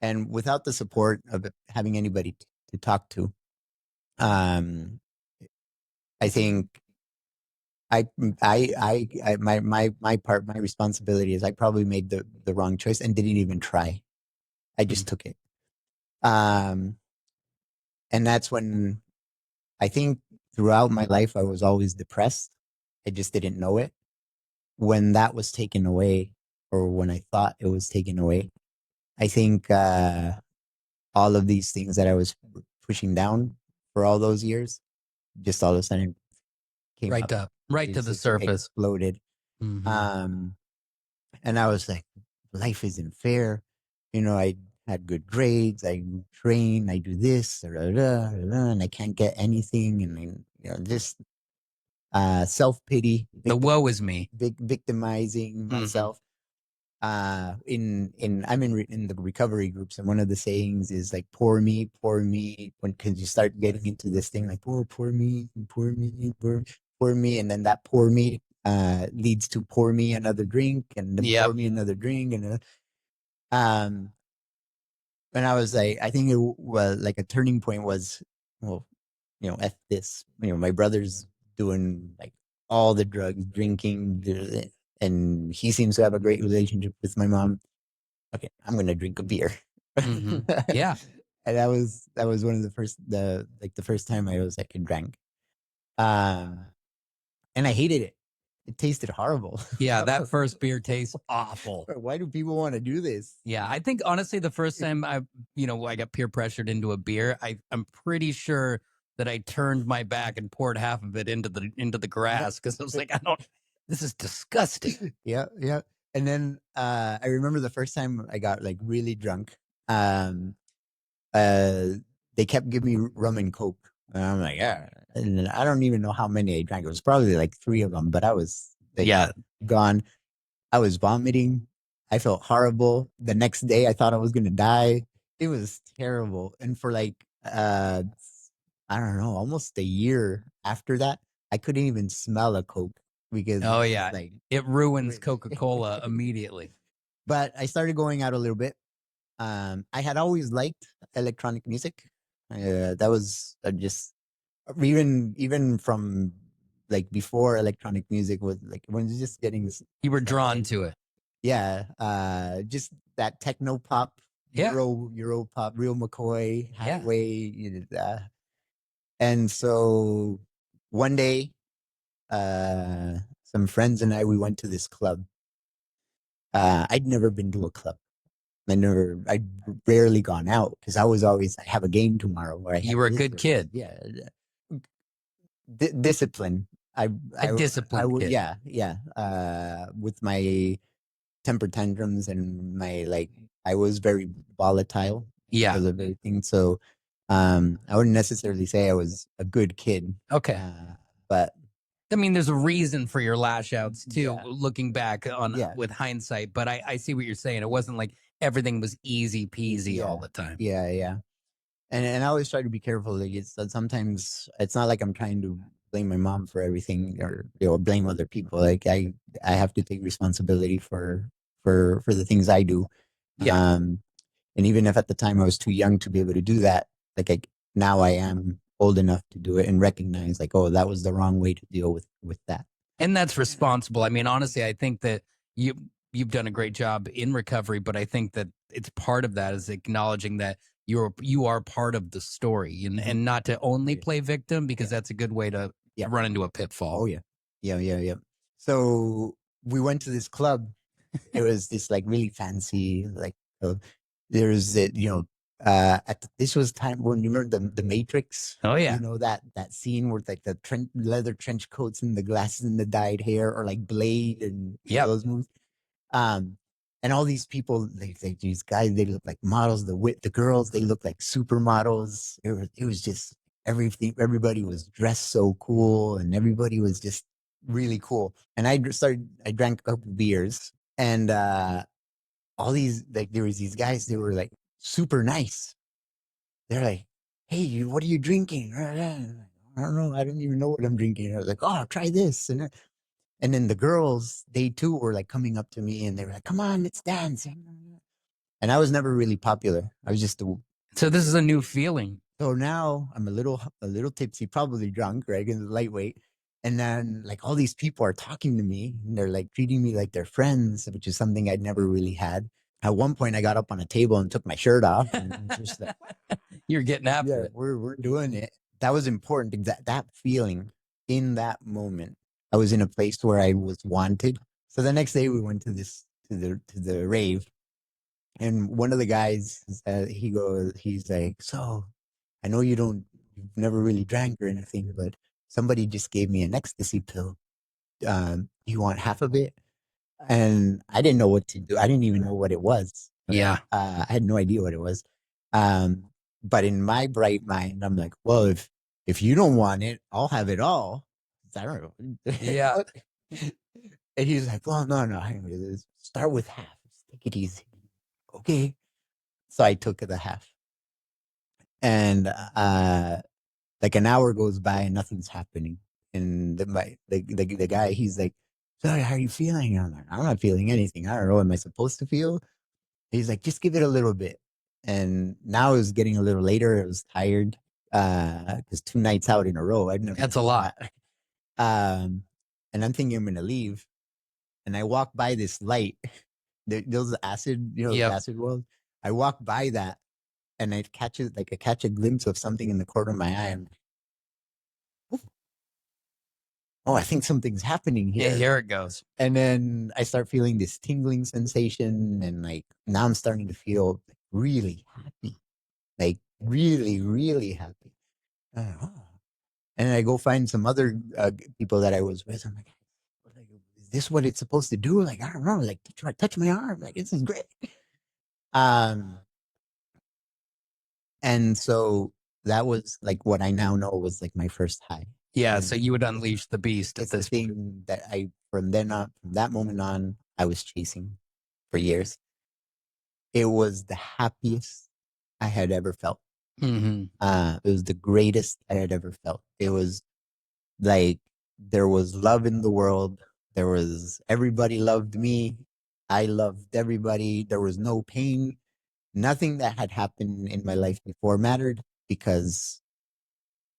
And without the support of having anybody to talk to, I think my responsibility is I probably made the wrong choice and didn't even try. I just took it. And that's when I think throughout my life, I was always depressed. I just didn't know it. When that was taken away, or when I thought it was taken away, I think all of these things that I was pushing down for all those years, just all of a sudden came Right up. up, right It to the just surface. exploded. Mhm. And I was like, life isn't fair. I had good grades. I train. I do this, and I can't get anything. And just self pity, The woe is me. victimizing Mhm. myself. I'm in the recovery groups, and one of the sayings is like, poor me, when because you start getting into this thing like, poor me, poor me, and then that poor me leads to pour me another drink, and then Yep. pour me another drink, um and I was like, I think it was like a turning point was, well, F this. My brother's doing like all the drugs, drinking, and he seems to have a great relationship with my mom. Okay, I'm gonna drink a beer. Yeah. And that was one of the first time I was like I drank. Um and I hated it. It tasted horrible. Yeah. That first beer tastes awful. Why do people want to do this? Yeah. I think honestly, the first time I got peer pressured into a beer, I'm pretty sure that I turned my back and poured half of it into the grass because I was like, this is disgusting. Yeah, yeah. And then I remember the first time I got like really drunk. Um uh they kept giving me rum and coke. And I'm like, yeah. And then I don't even know how many I drank. It was probably like three of them, but I was like Yeah. gone. I was vomiting. I felt horrible. The next day I thought I was gonna die. It was terrible. And for like I don't know, almost a year after that, I couldn't even smell a Coke because Oh it's yeah. just like It ruins Coca-Cola immediately. but I started going out a little bit. I had always liked electronic music. That was just even from like before electronic music was like when it's just getting You were drawn started. to it. Yeah, just that techno pop, Yeah. Euro pop, Real McCoy, Yeah. Highway, and so one day, some friends and I we went to this club. I'd never been to a club. I'd rarely gone out because I was always, I have a game tomorrow where I You have were a this good or this. kid, Yeah, discipline. I, a I, I disciplined would, kid. yeah, yeah. With my temper tantrums and my like, I was very volatile Yeah. because of everything. So, I wouldn't necessarily say I was a good kid, Okay. but I mean, there's a reason for your lash outs too, yeah, looking back on yeah, with hindsight. But I see what you're saying. It wasn't like everything was easy peasy all yeah, the time. yeah, yeah. And I always try to be careful. Like it's that sometimes it's not like I'm trying to blame my mom for everything or blame other people. Like I have to take responsibility for the things I do. Yeah. And even if at the time I was too young to be able to do that, like now I am old enough to do it and recognize like, oh, that was the wrong way to deal with that. And that's responsible. I mean, honestly, I think that you you've done a great job in recovery, but I think that it's part of that is acknowledging that you are part of the story and not to only play victim because Yeah. that's a good way to Yeah. run into a pitfall. Oh yeah. Yeah. Yeah. Yeah. So we went to this club. It was this like really fancy, like there's it, this was time when you remember the Matrix. Oh yeah. That scene where like the leather trench coats and the glasses and the dyed hair, or like Blade and Yep. those movies. Um, and all these people, these guys, they look like models. The girls, they look like supermodels. It was just everything. Everybody was dressed so cool, and everybody was just really cool. And I drank a couple beers, and all these like there was these guys. They were like super nice. They're like, "Hey, what are you drinking?" I don't know. I don't even know what I'm drinking. I was like, "Oh, try this," and then the girls, they too were like coming up to me and they were like, come on, let's dance. And I was never really popular. I was just So this is a new feeling. so now I'm a little tipsy, probably drunk, right? And lightweight. And then like all these people are talking to me and they're like treating me like they're friends, which is something I'd never really had. At one point I got up on a table and took my shirt off and just like, You're getting after yeah, it. we're doing it. That was important. That feeling in that moment, I was in a place where I was wanted. So the next day we went to the rave, And one of the guys, he's like, so I know you've never really drank or anything, but somebody just gave me an ecstasy pill. You want half of it? And I didn't know what to do. I didn't even know what it was. Yeah. I had no idea what it was. Um, but in my bright mind, I'm like, well, if you don't want it, I'll have it all. I don't know. Yeah. And he's like, well, no, hang on, start with half. Take it easy. Okay. So I took the half. And like an hour goes by and nothing's happening. And the guy, he's like, so how are you feeling? I'm like, I'm not feeling anything. I don't know. Am I supposed to feel? He's like, just give it a little bit. And now it was getting a little later. I was tired because 2 nights out in a row. I'd never. That's a lot. And I'm thinking I'm gonna leave. And I walk by this light. Those acid, Yep. the acid world. I walk by that, and I catch a glimpse of something in the corner of my eye. I'm like, oh, I think something's happening Yeah, here. here it goes. And then I start feeling this tingling sensation, and like now I'm starting to feel really happy, like really, really happy. Oh. And I go find some other people that I was with. I'm like, is this what it's supposed to do? Like, I don't know. Like, touch my arm. Like, this is great. And so that was like what I now know was like my first high. Yeah, And so you would unleash the beast at it's the this. thing that from that moment on, I was chasing for years. It was the happiest I had ever felt. Mm-hmm. It was the greatest I had ever felt. It was like there was love in the world. There was everybody loved me. I loved everybody. There was no pain. Nothing that had happened in my life before mattered because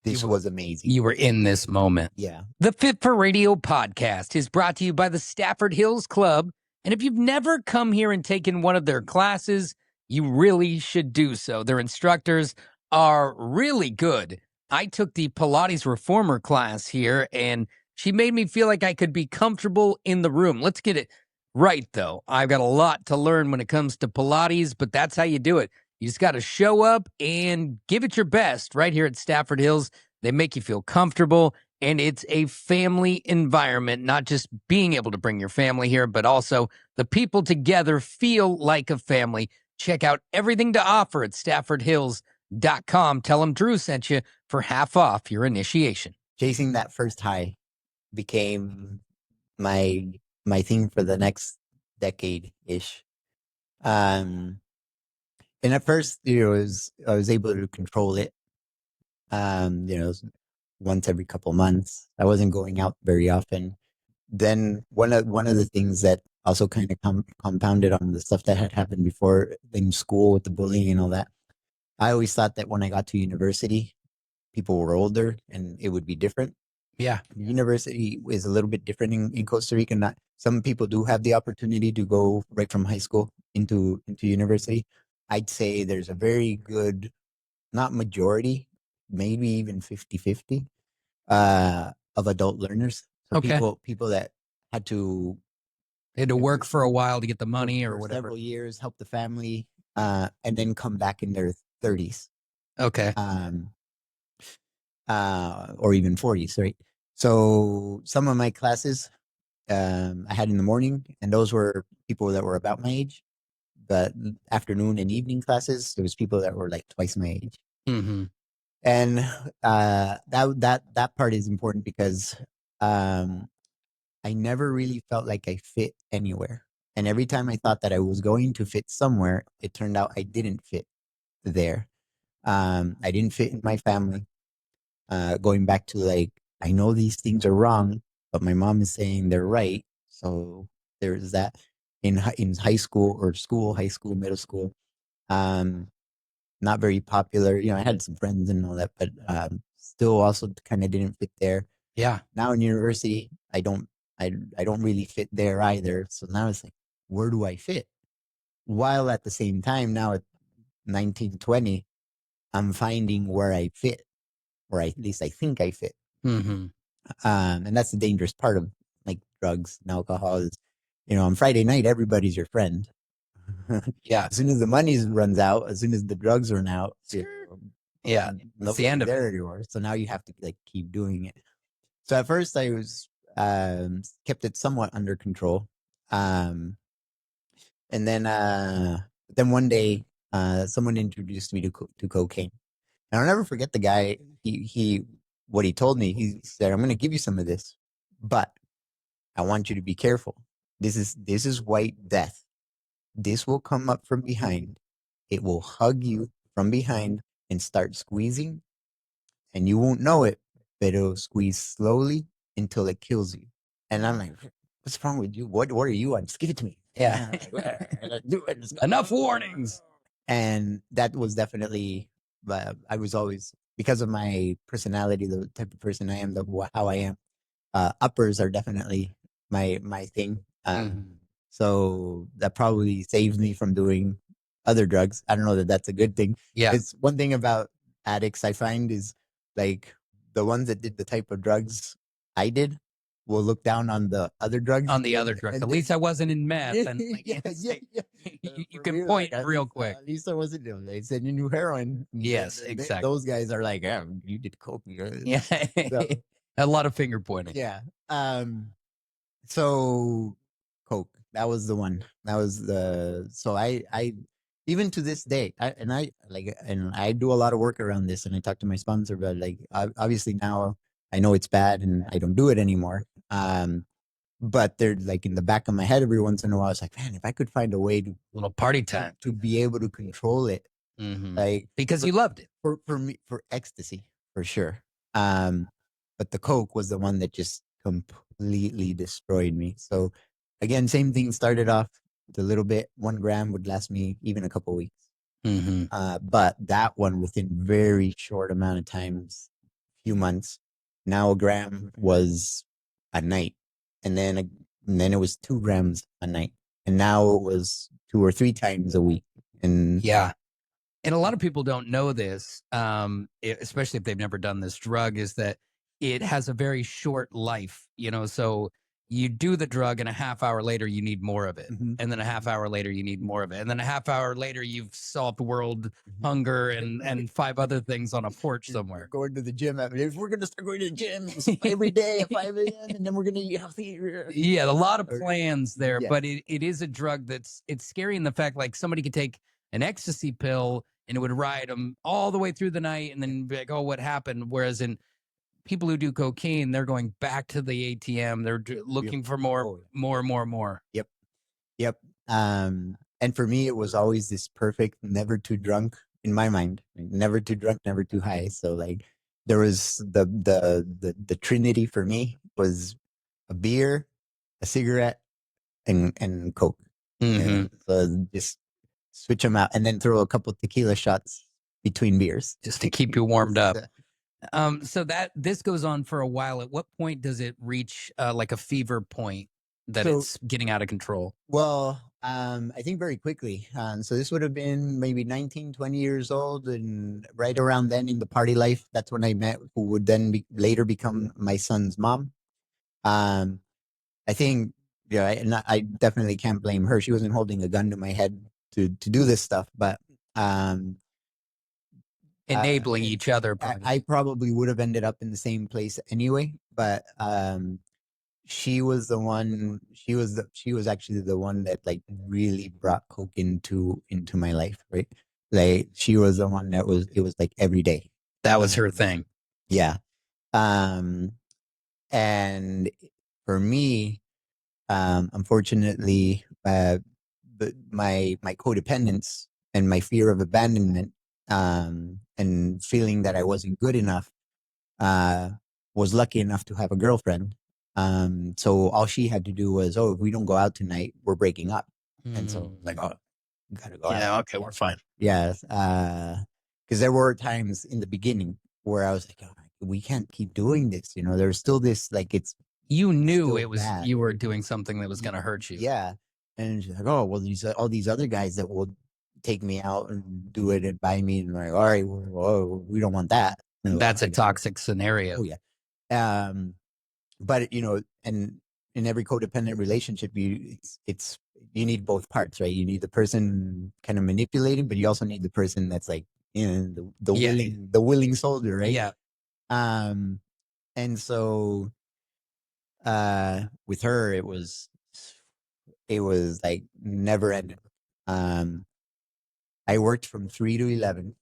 this was amazing. You were in this moment. Yeah. The Fit for Radio podcast is brought to you by the Stafford Hills Club. And if you've never come here and taken one of their classes, you really should do so. Their instructors are really good. I took the Pilates Reformer class here, and she made me feel like I could be comfortable in the room. Let's get it right, though. I've got a lot to learn when it comes to Pilates, but that's how you do it. You just got to show up and give it your best right here at Stafford Hills. They make you feel comfortable, and it's a family environment, not just being able to bring your family here, but also the people together feel like a family. Check out everything to offer at staffordhills.com. Tell them Drew sent you for half off your initiation. Chasing that first high became my thing for the next decade ish. And at first, I was able to control it. Once every couple months. I wasn't going out very often. Then one of the things that also kind of compounded on the stuff that had happened before in school with the bullying and all that. I always thought that when I got to university, people were older and it would be different. Yeah. University is a little bit different in Costa Rica. Not some people do have the opportunity to go right from high school into university. I'd say there's a very good, not majority, maybe even 50-50 of adult learners. So Okay. people that had to They had to work for a while to get the money or for whatever. several years, help the family, and then come back in their 30s. Okay. Or even 40s, right? So some of my classes I had in the morning, and those were people that were about my age. But afternoon and evening classes, there was people that were like twice my age. Mm-hmm. And that part is important because I never really felt like I fit anywhere. And every time I thought that I was going to fit somewhere, it turned out I didn't fit there. I didn't fit in my family. Going back to like, I know these things are wrong, but my mom is saying they're right. So there's that in high school or high school, middle school. Not very popular. I had some friends and all that, but still also kind of didn't fit there. Yeah. Now in university, I don't really fit there either. So now it's like, where do I fit? While at the same time, now at 19, 20, I'm finding where I fit, or at least I think I fit. Mm-hmm. And that's the dangerous part of like drugs and alcohol is, on Friday night, everybody's your friend. Yeah. As soon as the money runs out, as soon as the drugs run out, Yeah. It's the end of it. there anymore. So now you have to like keep doing it. So at first I was kept it somewhat under control. Um, and then one day someone introduced me to cocaine. And I'll never forget the guy. He what he told me. He said, "I'm going to give you some of this, but I want you to be careful. This is white death. This will come up from behind. It will hug you from behind and start squeezing, and you won't know it, but it'll squeeze slowly until it kills you." And I'm like, "What's wrong with you? What are you on? Just give it to me." Yeah. Do it. Enough warnings. And that was definitely, I was always, because of my personality, the type of person I am, how I am, uppers are definitely my thing. So that probably saves me from doing other drugs. I don't know that that's a good thing. Yeah. It's one thing about addicts I find is like the ones that did the type of drugs I did will look down on the other drugs. On the other drugs. At least I wasn't in meth. And like, yeah. you can point real quick. At least I wasn't doing. They said you knew heroin. Yes, exactly. Those guys are like, yeah, you did coke. Yeah. So, a lot of finger pointing. yeah. So coke, that was the one. That was the, so I even to this day, I do a lot of work around this, and I talk to my sponsor, but like obviously now I know it's bad and I don't do it anymore. But they're like in the back of my head every once in a while. It's like, man, if I could find a way to little party time to be able to control it, like because you loved it for me, for ecstasy for sure. But the coke was the one that just completely destroyed me. So again, same thing. Started off with a little bit. 1 gram would last me even a couple weeks. But that one within very short amount of times, few months. Now a gram was a night, and then it was 2 grams a night, and now it was 2 or 3 times a week. And yeah. And a lot of people don't know this, especially if they've never done this drug, is that it has a very short life, so you do the drug and a half hour later, you need more of it. And then a half hour later, you need more of it. And then a half hour later, you've solved world hunger and 5 other things on a porch somewhere. Going to the gym. If we're going to start going to the gym every day at 5 a.m. and then we're going to eat healthy. Yeah, a lot of plans there, but it is a drug it's scary in the fact like somebody could take an ecstasy pill and it would ride them all the way through the night and then be like, oh, what happened? Whereas in people who do cocaine, they're going back to the ATM. They're looking for more. Yep. And for me, it was always this perfect, never too drunk in my mind, like, never too drunk, never too high. So like there was the trinity for me was a beer, a cigarette, and coke. And so just switch them out and then throw a couple tequila shots between beers just to keep you warmed up. So that this goes on for a while. At what point does it reach like a fever point that it's getting out of control? Well, I think very quickly. So this would have been maybe 19, 20 years old. And right around then in the party life, that's when I met who would then later become my son's mom. I think, yeah, and I definitely can't blame her. She wasn't holding a gun to my head to do this stuff, but enabling each other. I probably would have ended up in the same place anyway, but she was the one. She was actually the one that like really brought coke into my life, right? Like she was the one that it was like every day. That was her thing. Yeah. And for me, unfortunately, my codependence and my fear of abandonment, and feeling that I wasn't good enough, was lucky enough to have a girlfriend. So all she had to do was, oh, if we don't go out tonight, we're breaking up. And so like, oh, we gotta go out. Yeah, okay, we're fine. Yes. Because there were times in the beginning where I was like, oh, we can't keep doing this. There's still this, like, you knew it was bad. You were doing something that was going to hurt you. Yeah. And she's like, oh, well, all these other guys that will take me out and do it and buy me. And I'm like, all right, well, we don't want that. That's a toxic scenario. Oh, yeah. But, and in every codependent relationship, it's you need both parts, right? You need the person kind of manipulating, but you also need the person that's like, Yeah. the willing soldier, right? Yeah. Um, and so with her, it was like never ending. Um, I worked from 3 to 11.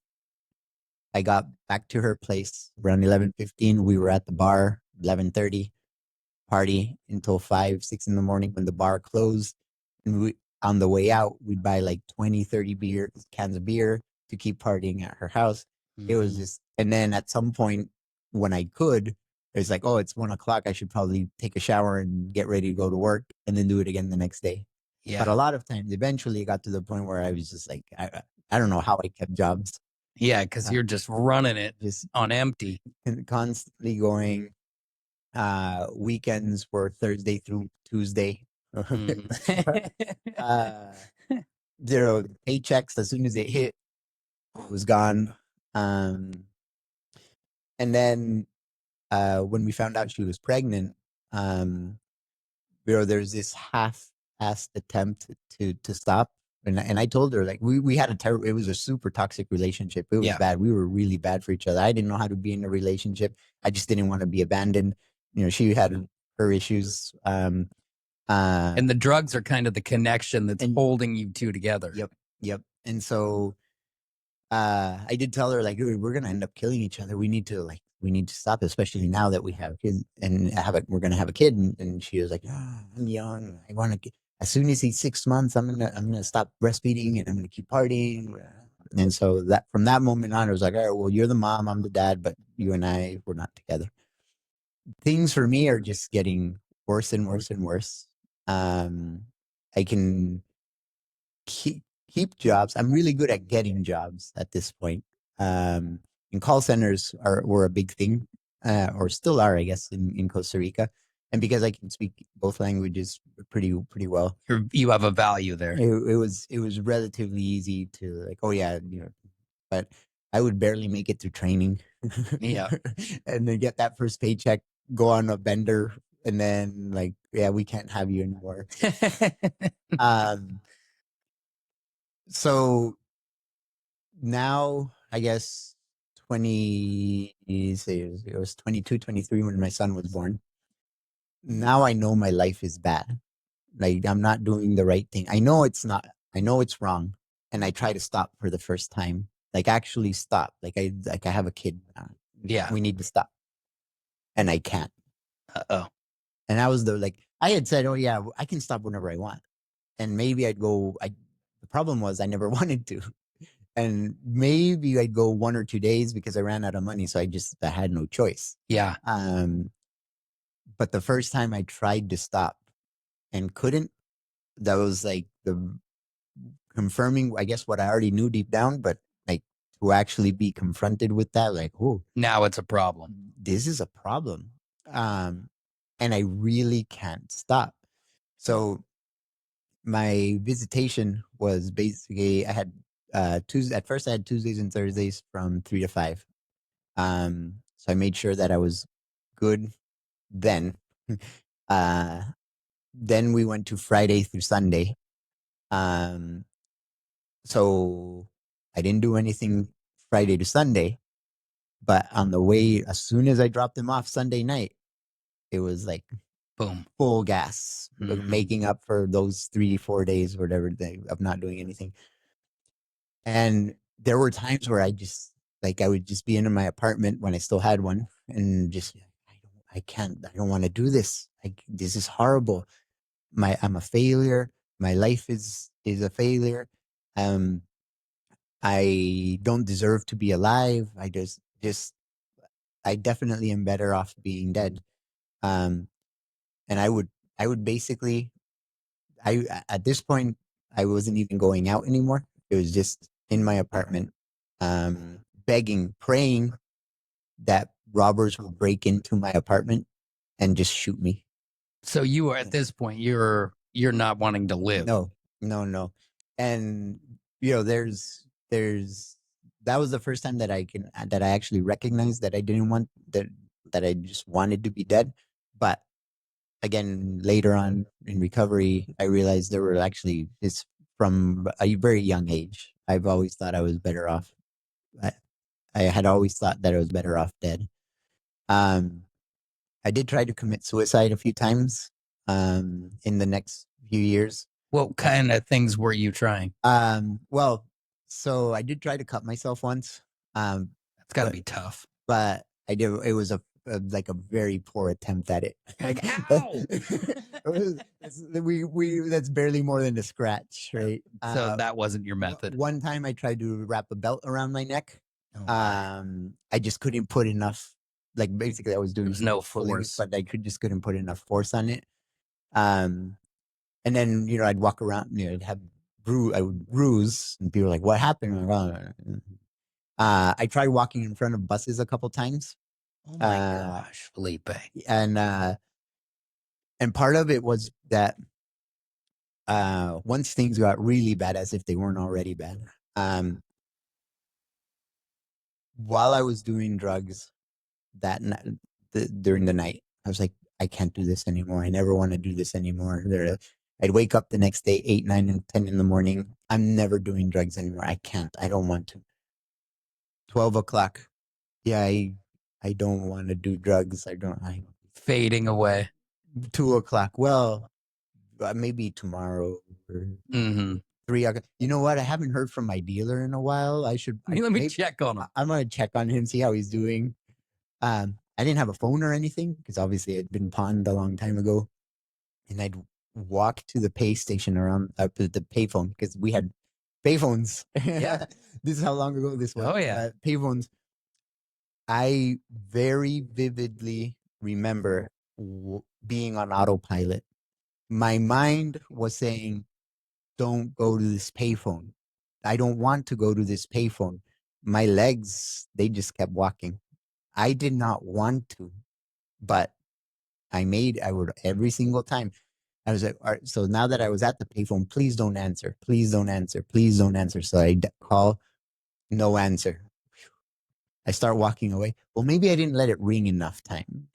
I got back to her place around 11:15. We were at the bar 11:30, party until 5, 6 in the morning when the bar closed. And on the way out, we'd buy like 20, 30 cans of beer to keep partying at her house. It was just, and then at some point when I could, it's like, oh, it's 1 o'clock. I should probably take a shower and get ready to go to work and then do it again the next day. Yeah. But a lot of times, eventually, it got to the point where I was just like, I don't know how I kept jobs. Yeah, because you're just running it Just on empty. constantly going. Weekends were Thursday through Tuesday. Zero paychecks as soon as it hit, it was gone. And then when we found out she was pregnant, there's this half-assed attempt to stop. And I told her, like, we had it was a super toxic relationship. It was bad. We were really bad for each other. I didn't know how to be in a relationship. I just didn't want to be abandoned. She had her issues. And the drugs are kind of the connection that's holding you two together. Yep. And so I did tell her, like, we're gonna end up killing each other. We need to stop, especially now that we have kids and we're gonna have a kid. And she was like, I'm young. I want to. As soon as he's 6 months, I'm gonna stop breastfeeding and I'm gonna keep partying. And so that from that moment on, I was like, all right, well, you're the mom, I'm the dad, but you and I, we're not together. Things for me are just getting worse and worse and worse. I can keep jobs. I'm really good at getting jobs at this point. And call centers were a big thing, or still are, I guess, in Costa Rica. And because I can speak both languages pretty well, you have a value there. It was relatively easy to, like, oh yeah, but I would barely make it through training. Yeah. And then get that first paycheck, go on a bender, and then, like, yeah, we can't have you anymore. So now, I guess, it was 22, 23 when my son was born. Now I know my life is bad. Like, I'm not doing the right thing. I know it's not. I know it's wrong. And I try to stop for the first time. Like, actually stop. Like I have a kid now. Yeah. We need to stop. And I can't. Uh-oh. And I had said, oh yeah, I can stop whenever I want. And maybe I'd go. The problem was I never wanted to. And maybe I'd go 1 or 2 days because I ran out of money. So I had no choice. Yeah. But the first time I tried to stop and couldn't, that was like the confirming, I guess, what I already knew deep down, but like to actually be confronted with that, like, oh, now it's a problem. This is a problem. And I really can't stop. So my visitation was basically, I had at first I had Tuesdays and Thursdays from 3 to 5. So I made sure that I was good then. Then we went to Friday through Sunday. So I didn't do anything Friday to Sunday, but on the way, as soon as I dropped him off Sunday night, it was like boom, full gas, making up for those 3-4 days, whatever, of not doing anything. And there were times where I would just be in my apartment when I still had one, and just, I don't want to do this. This is horrible. I'm a failure. My life is a failure. I don't deserve to be alive. I definitely am better off being dead. And I would basically, at this point, I wasn't even going out anymore. It was just in my apartment, begging, praying that robbers will break into my apartment and just shoot me. So you are, at this point, you're not wanting to live. No. And that was the first time that I actually recognized that I didn't want that I just wanted to be dead. But again, later on in recovery, I realized there were actually, it's from a very young age. I've always thought I was better off. I, I had always thought that I was better off dead. Um, I did try to commit suicide a few times in the next few years. What kind of things were you trying? Well, so I did try to cut myself once. It's got to but be tough. but I did. It was like a very poor attempt at it. Like, ow! That's barely more than a scratch, right? So that wasn't your method. One time I tried to wrap a belt around my neck. Oh, my. I just couldn't put enough. Like basically, I was doing There's no pulling, force. but I just couldn't put enough force on it. And then I'd walk around. I'd have I would bruise, and people were like, "What happened?" I'm like, "Oh." I tried walking in front of buses a couple times. Oh my gosh, Felipe. And part of it was that once things got really bad, as if they weren't already bad, while I was doing drugs during the night, I was like, I can't do this anymore. I never want to do this anymore. I'd wake up the next day, 8, 9, and 10 in the morning. I'm never doing drugs anymore. I can't. I don't want to. 12 o'clock. Yeah, I don't want to do drugs. I Fading away. 2 o'clock. Well, maybe tomorrow or 3 o'clock. You know what? I haven't heard from my dealer in a while. Let me check on him. I'm gonna check on him, see how he's doing. I didn't have a phone or anything because obviously it'd been pawned a long time ago. And I'd walk to the pay station around the payphone because we had payphones. Yeah. This is how long ago this was. Oh, yeah. Payphones. I very vividly remember being on autopilot. My mind was saying, don't go to this payphone. I don't want to go to this payphone. My legs, they just kept walking. I did not want to, but I would every single time. I was like, all right, so now that I was at the payphone, please don't answer. Please don't answer. Please don't answer. So I call, no answer. I start walking away. Well, maybe I didn't let it ring enough time.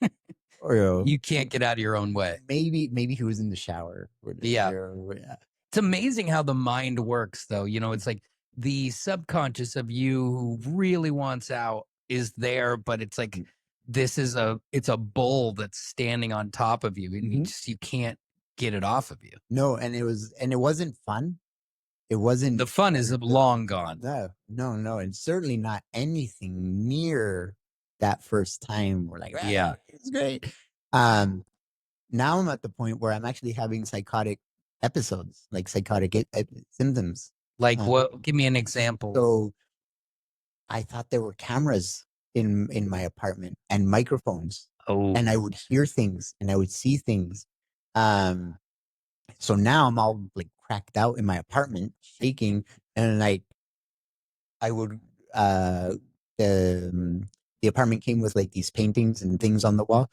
Or you can't get out of your own way. Maybe he was in the shower. Yeah. It's amazing how the mind works, though. It's like the subconscious of you who really wants out is there, but it's like it's a bull that's standing on top of you, and you can't get it off of you. No, and it wasn't fun. It wasn't. The fun is long gone. No, and certainly not anything near that first time. We're like, yeah, it's great. Now I'm at the point where I'm actually having psychotic episodes, like psychotic symptoms. Like what? Give me an example. So I thought there were cameras in my apartment and microphones. Oh. And I would hear things and I would see things. So now I'm all like cracked out in my apartment, shaking, and I would the apartment came with like these paintings and things on the wall.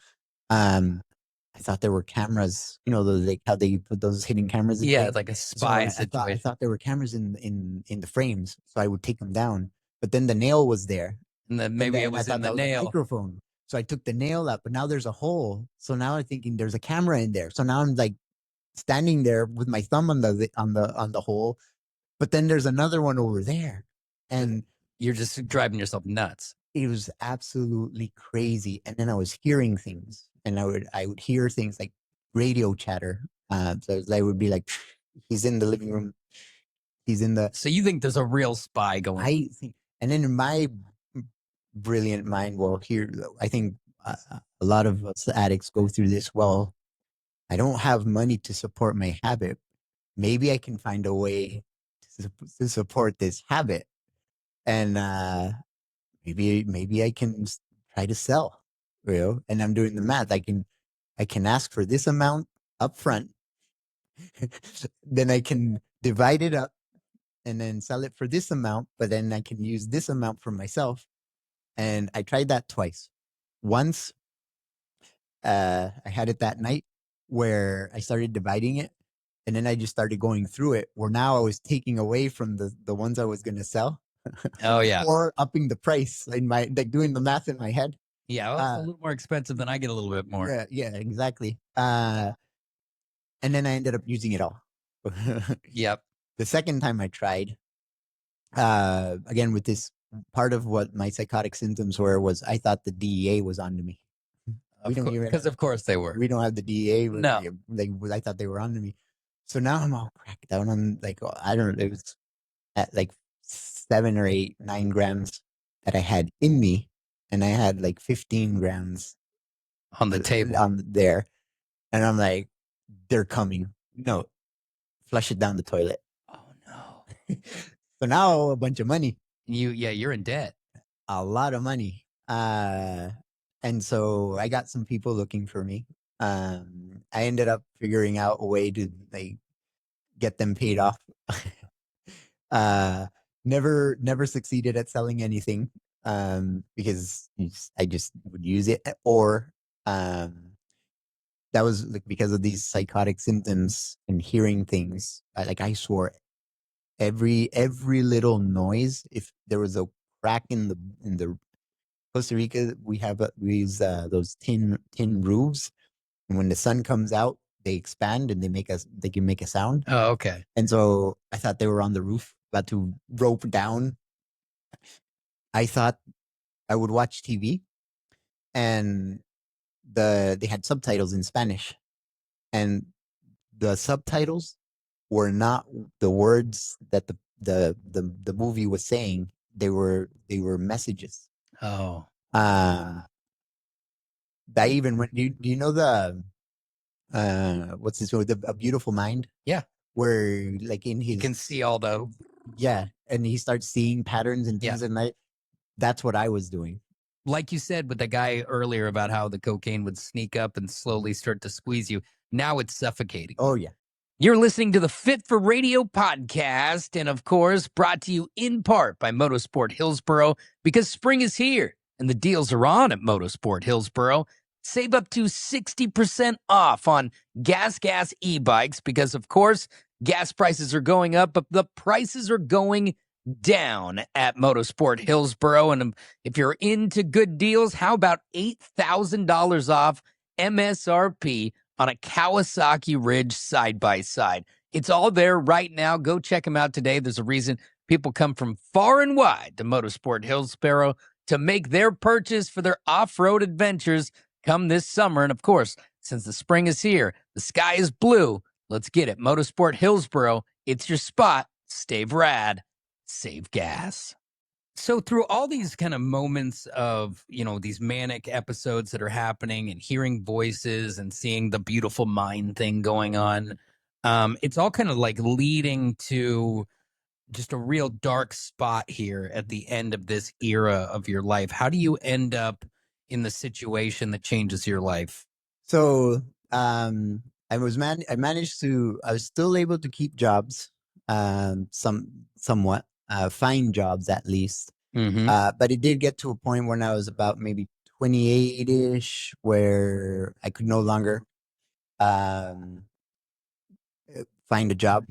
I thought there were cameras, like how they put those hidden cameras. Yeah, like a spy situation. I thought there were cameras in the frames, so I would take them down. But then the nail was there, and then maybe it was in the nail microphone. So I took the nail out, but now there's a hole. So now I'm thinking there's a camera in there. So now I'm like standing there with my thumb on the hole, but then there's another one over there, and you're just driving yourself nuts. It was absolutely crazy. And then I was hearing things, and I would hear things like radio chatter. So I would be like, he's in the living room. He's in the. So you think there's a real spy going? I think, and then in my brilliant mind, I think a lot of us addicts go through this. Well, I don't have money to support my habit. Maybe I can find a way to support this habit, and maybe I can try to sell, and I'm doing the math. I can ask for this amount up front, then I can divide it up and then sell it for this amount, but then I can use this amount for myself. And I tried that twice. Once, I had it that night where I started dividing it, and then I just started going through it, where now I was taking away from the ones I was going to sell. Oh yeah. Or upping the price in doing the math in my head. Yeah, well, it's a little more expensive than I get a little bit more. Yeah, exactly. And then I ended up using it all. Yep. The second time I tried, again with this, part of what my psychotic symptoms were was I thought the DEA was onto me. We Of don't course, even because of course they were. we don't have the DEA. No. Like I thought they were onto me. So now I'm all cracked out. I'm like, I don't know. It was at like 7 or 8, 9 grams that I had in me, and I had like 15 grams On the table. on there, and I'm like, they're coming. No, flush it down the toilet. Oh no. So now a bunch of money, You're in debt. a lot of money. And so I got some people looking for me. I ended up figuring out a way to like get them paid off. uh, never succeeded at selling anything. Because I just would use it, or that was like because of these psychotic symptoms and hearing things. Like I swore every little noise. If there was a crack in the Costa Rica, we use those tin roofs, and when the sun comes out, they expand and they can make a sound. Oh, okay. And so I thought they were on the roof, about to rope down. I thought I would watch TV, and they had subtitles in Spanish, and the subtitles were not the words that the movie was saying. They were messages. Oh. I even went. Do you know the what's this word? A Beautiful Mind? Yeah. Where like in You his can see all the and he starts seeing patterns and things, and that's what I was doing. like you said with the guy earlier about how the cocaine would sneak up and slowly start to squeeze you. Now it's suffocating. Oh yeah. You're listening to the Fit for Radio podcast, and of course, brought to you in part by Motorsport Hillsboro, because spring is here and the deals are on at Motorsport Hillsboro. Save up to 60% off on gas e-bikes because, of course, gas prices are going up, but the prices are going down at Motorsport Hillsboro. And if you're into good deals, how about $8,000 off MSRP on a Kawasaki Ridge side-by-side? It's all there right now. Go check them out today. There's a reason people come from far and wide to Motorsport Hillsboro to make their purchase for their off-road adventures come this summer. And of course, since the spring is here, the sky is blue. Let's get it. Motorsport Hillsboro, it's your spot. Stay rad. Save gas. So through all these kind of moments of, these manic episodes that are happening and hearing voices and seeing the beautiful mind thing going on, it's all kind of like leading to just a real dark spot here at the end of this era of your life. How do you end up in the situation that changes your life? So I managed to, I was still able to keep jobs, somewhat, find jobs at least. Mm-hmm. But it did get to a point when I was about maybe 28-ish, where I could no longer um, find a job.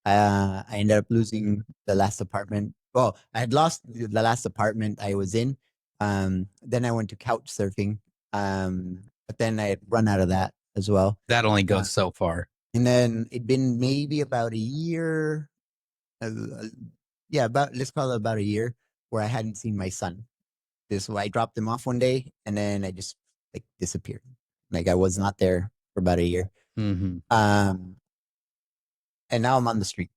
I ended up losing the last apartment. Well, I had lost the last apartment I was in. Then I went to couch surfing. But then I had run out of that as well. That only goes so far. And then it'd been maybe about a year. Let's call it about a year, where I hadn't seen my son. I dropped him off one day, and then I just like disappeared. Like I was not there for about a year. Mm-hmm. And now I'm on the street.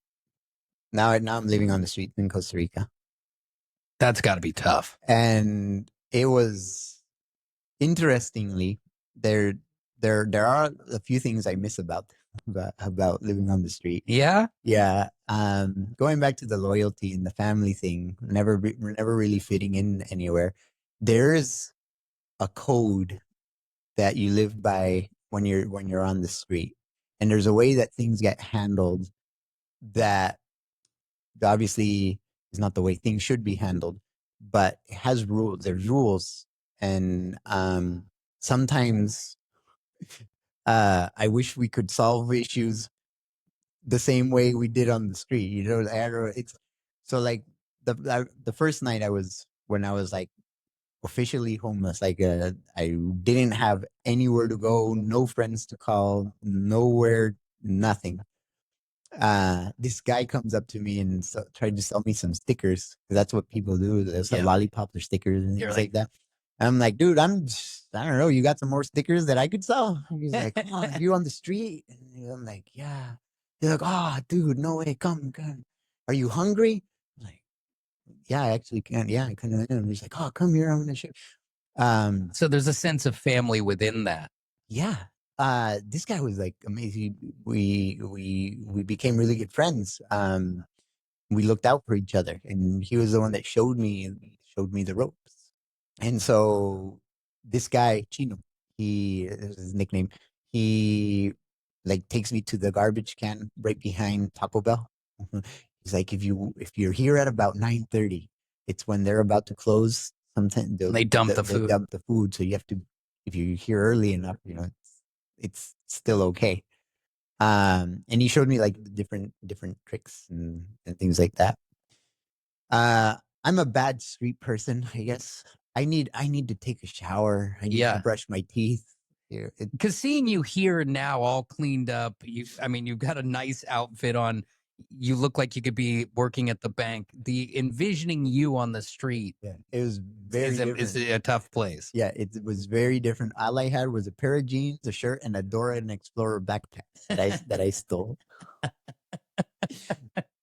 Now I'm living on the street in Costa Rica. That's got to be tough. And it was, interestingly, there are a few things I miss about living on the street. Yeah. Yeah. Going back to the loyalty and the family thing, never really fitting in anywhere. There is a code that you live by when you're on the street, and there's a way that things get handled that obviously is not the way things should be handled, but it has rules. There's rules, and sometimes I wish we could solve issues the same way we did on the street. It's so like the first night when I was like officially homeless. Like I didn't have anywhere to go, no friends to call, nowhere, nothing. This guy comes up to me and tried to sell me some stickers. That's what people do. There's some lollipops or stickers and things like that. I'm like, dude, I don't know. You got some more stickers that I could sell? He's like, come on, you on the street? And I'm like, yeah. They're like, oh, dude, no way, come. Are you hungry? I'm like, yeah, I actually can. Yeah, I kind of am. He's like, oh, come here, I'm gonna show. So there's a sense of family within that. Yeah. This guy was like amazing. We became really good friends. We looked out for each other, and he was the one that showed me the ropes. And so this guy Chino, he is his nickname. He like takes me to the garbage can right behind Taco Bell. He's like, if you're here at about 9:30, it's when they're about to close. Sometimes They dump the they food. dump the food, so you have to, if you're here early enough, it's still okay. And he showed me like different tricks and things like that. I'm a bad street person, I guess. I need to take a shower. I need to brush my teeth. Because seeing you here now, all cleaned up, you've got a nice outfit on. You look like you could be working at the bank. The envisioning you on the street, it was very different. Is a tough place. Yeah, it was very different. All I had was a pair of jeans, a shirt, and a Dora and Explorer backpack that I stole.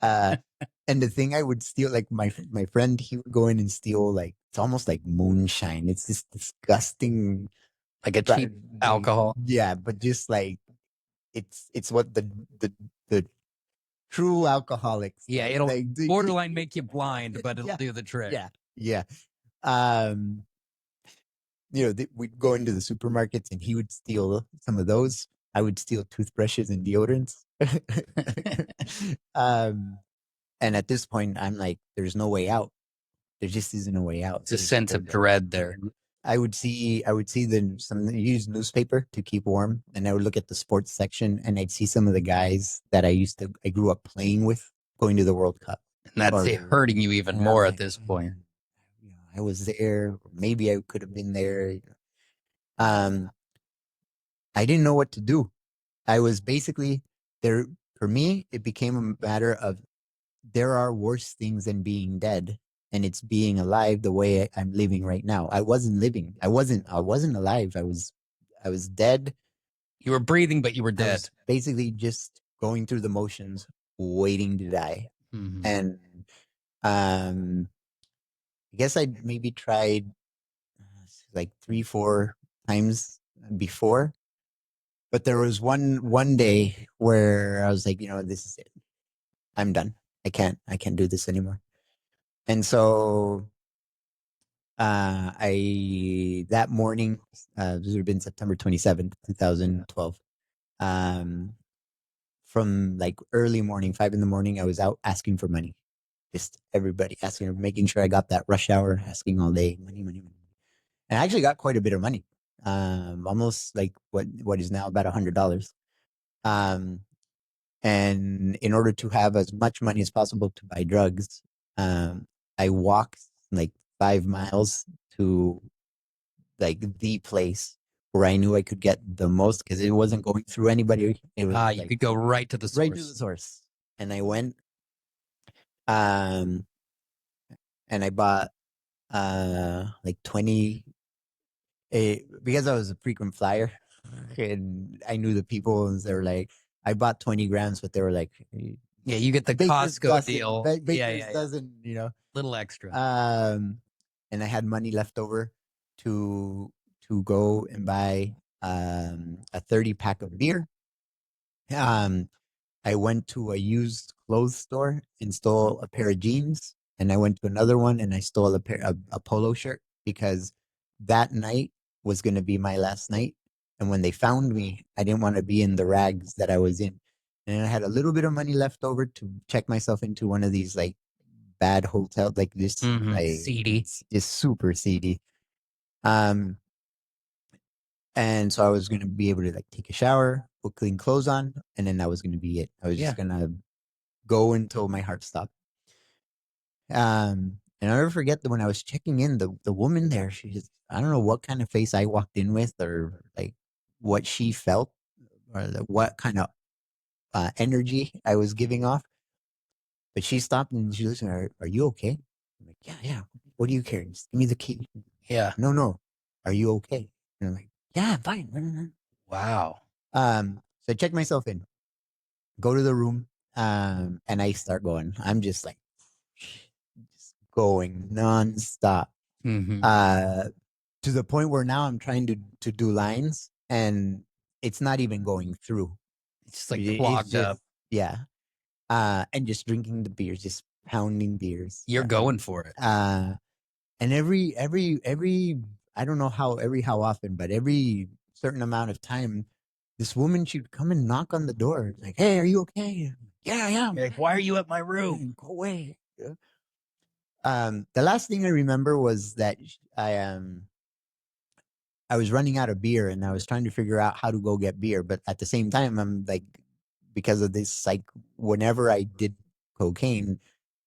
And the thing I would steal, like my friend, he would go in and steal, like, it's almost like moonshine. It's this disgusting, like a cheap alcohol. Yeah, but just like it's what the true alcoholics. Yeah, it'll like, borderline make you blind, but it'll do the trick. Yeah. We'd go into the supermarkets and he would steal some of those. I would steal toothbrushes and deodorants. And at this point, I'm like, there's no way out. There just isn't a way out. It's a sense of dread there. I would see some use newspaper to keep warm, and I would look at the sports section, and I'd see some of the guys that I grew up playing with going to the World Cup. And that's hurting you even more at this point. I was there. Maybe I could have been there. I didn't know what to do. I was basically there. For me, it became a matter of there are worse things than being dead, and it's being alive the way I'm living right now. I wasn't living. I wasn't alive. I was dead. You were breathing, but you were dead. Basically just going through the motions, waiting to die. Mm-hmm. And I guess I maybe tried like 3-4 times before, but there was one day where I was like, this is it. I'm done. I can't do this anymore. And so that morning, this would have been September 27th, 2012. From like early morning, 5 a.m, I was out asking for money. Just everybody asking, making sure I got that rush hour, asking all day, money. And I actually got quite a bit of money. Almost like what is now about $100. And in order to have as much money as possible to buy drugs, I walked like 5 miles to like the place where I knew I could get the most, because it wasn't going through anybody. It was you could go right to the source. Right to the source. And I went, and I bought like 20, because I was a frequent flyer and I knew the people, and they were like, I bought 20 grams, but they were like, yeah, you get the Baker's Costco deal. Baker's doesn't, little extra. And I had money left over to go and buy a 30 pack of beer. I went to a used clothes store and stole a pair of jeans, and I went to another one and I stole a polo shirt, because that night was going to be my last night. And when they found me, I didn't want to be in the rags that I was in. And I had a little bit of money left over to check myself into one of these like bad hotels, like this, like seedy, just super seedy. And so I was going to be able to like take a shower, put clean clothes on, and then that was going to be it. I was just going to go until my heart stopped. And And I'll never forget that when I was checking in, the woman there, she just, I don't know what kind of face I walked in with, or like what she felt, or what kind of energy I was giving off. But she stopped and she listened. Are you okay? I'm like, yeah, yeah. What do you care? Just give me the key. Yeah. No, no. Are you okay? And I'm like, yeah, I'm fine. Wow. So I check myself in, go to the room, and I start going. I'm just like, just going nonstop. Mm-hmm. Uh, to the point where now I'm trying to do lines and it's not even going through. It's just like It's clogged just, up. yeah. And just drinking the beers, just pounding beers. You're going for it. And every I don't know how often, but every certain amount of time, this woman, she'd come and knock on the door, like, "Hey, are you okay?" Yeah, yeah. You're like, why are you at my room? Go away. The last thing I remember was that I was running out of beer and I was trying to figure out how to go get beer, but at the same time, I'm like, because of this, like, whenever I did cocaine,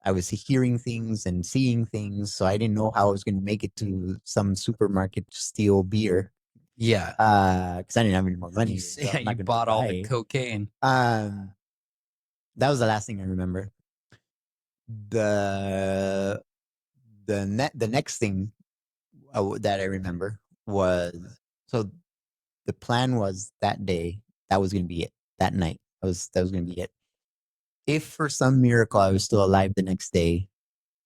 I was hearing things and seeing things, so I didn't know how I was going to make it to some supermarket to steal beer. Yeah. Because I didn't have any more money. So Yeah, I'm not you going to bought all the buy. cocaine. That was the last thing I remember. The the next thing that I remember was, so the plan was that day, that was going to be it. That night, that was going to be it. If for some miracle I was still alive the next day,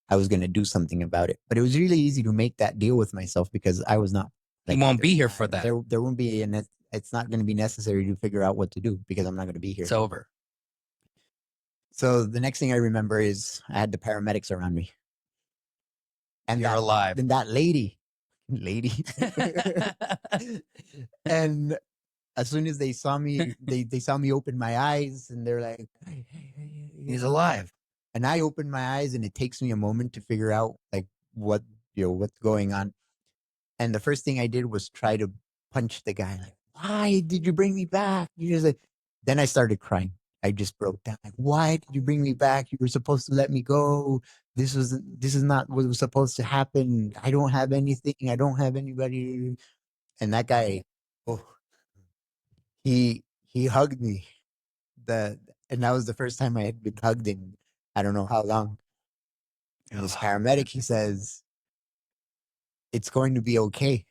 I was going to do something about it. But it was really easy to make that deal with myself because I was not, You like, won't be here for that. there won't be it's not going to be necessary to figure out what to do because I'm not going to be here. It's over. So the next thing I remember is I had the paramedics around me. And You're alive. Then that lady. And as soon as they saw me, they saw me open my eyes and they're like, hey, He's alive. and I open my eyes and it takes me a moment to figure out, like, what, what's going on. And the first thing I did was try to punch the guy. Like, why did you bring me back? You just like, then I started crying. I just broke down. Like, why did you bring me back? You were supposed to let me go. This is not what was supposed to happen. I don't have anything. I don't have anybody. And that guy, oh, he hugged me. And that was the first time I had been hugged in I don't know how long. And this paramedic, he says, it's going to be okay.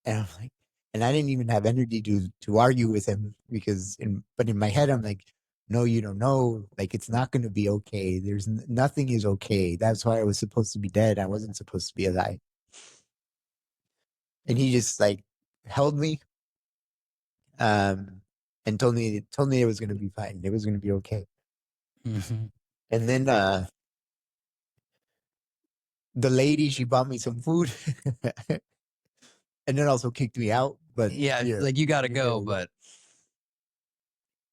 And I'm like, and I didn't even have energy to argue with him because but in my head, I'm like, no, you don't know. Like, it's not going to be okay. There's nothing is okay. That's why I was supposed to be dead. I wasn't supposed to be alive. And he just, like, held me, and told me it was going to be fine. It was going to be okay. Mm-hmm. And then, the lady, she bought me some food and then also kicked me out. But yeah, like, you got to go, but.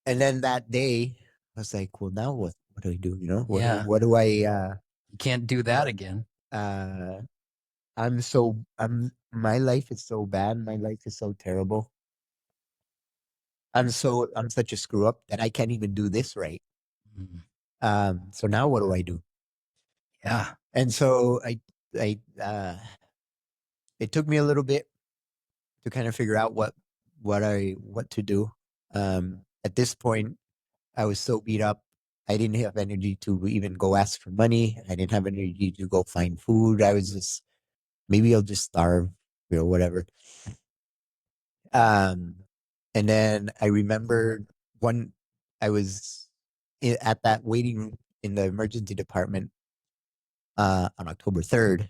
And then that day, I was like, well, now what do I do? Yeah. What do I, You can't do that again. my life is so bad. My life is so terrible. I'm such a screw up that I can't even do this right. So now what do I do? Yeah. And so it took me a little bit to kind of figure out what to do. At this point, I was so beat up. I didn't have energy to even go ask for money. I didn't have energy to go find food. I was just, maybe I'll just starve, whatever. And then I remember I was at that waiting room in the emergency department on October 3rd.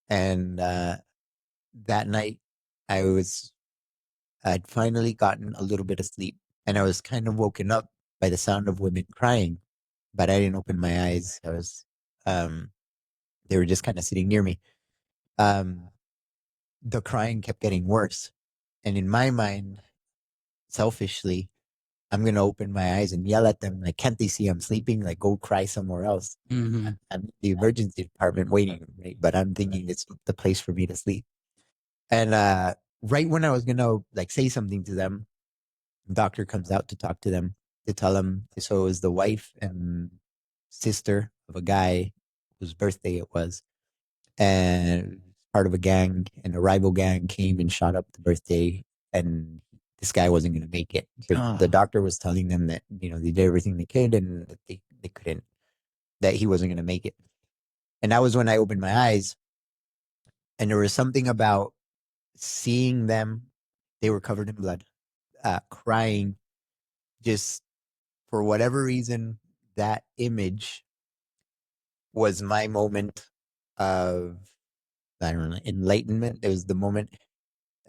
And that night I'd finally gotten a little bit of sleep and I was kind of woken up by the sound of women crying, but I didn't open my eyes. They were just kind of sitting near me. The crying kept getting worse. And in my mind, selfishly, I'm going to open my eyes and yell at them. Like, can't they see I'm sleeping? Like, go cry somewhere else. Mm-hmm. I'm in the emergency department waiting, right? But I'm thinking it's the place for me to sleep. And right when I was going to, like, say something to them, the doctor comes out to talk to them, to tell them. So it was the wife and sister of a guy whose birthday it was, and part of a gang, and a rival gang came and shot up the birthday, and this guy wasn't going to make it. The doctor was telling them that, you know, they did everything they could and that they couldn't, that he wasn't going to make it. And that was when I opened my eyes, and there was something about seeing them. They were covered in blood, crying, just for whatever reason. That image was my moment of, I don't know, enlightenment. It was the moment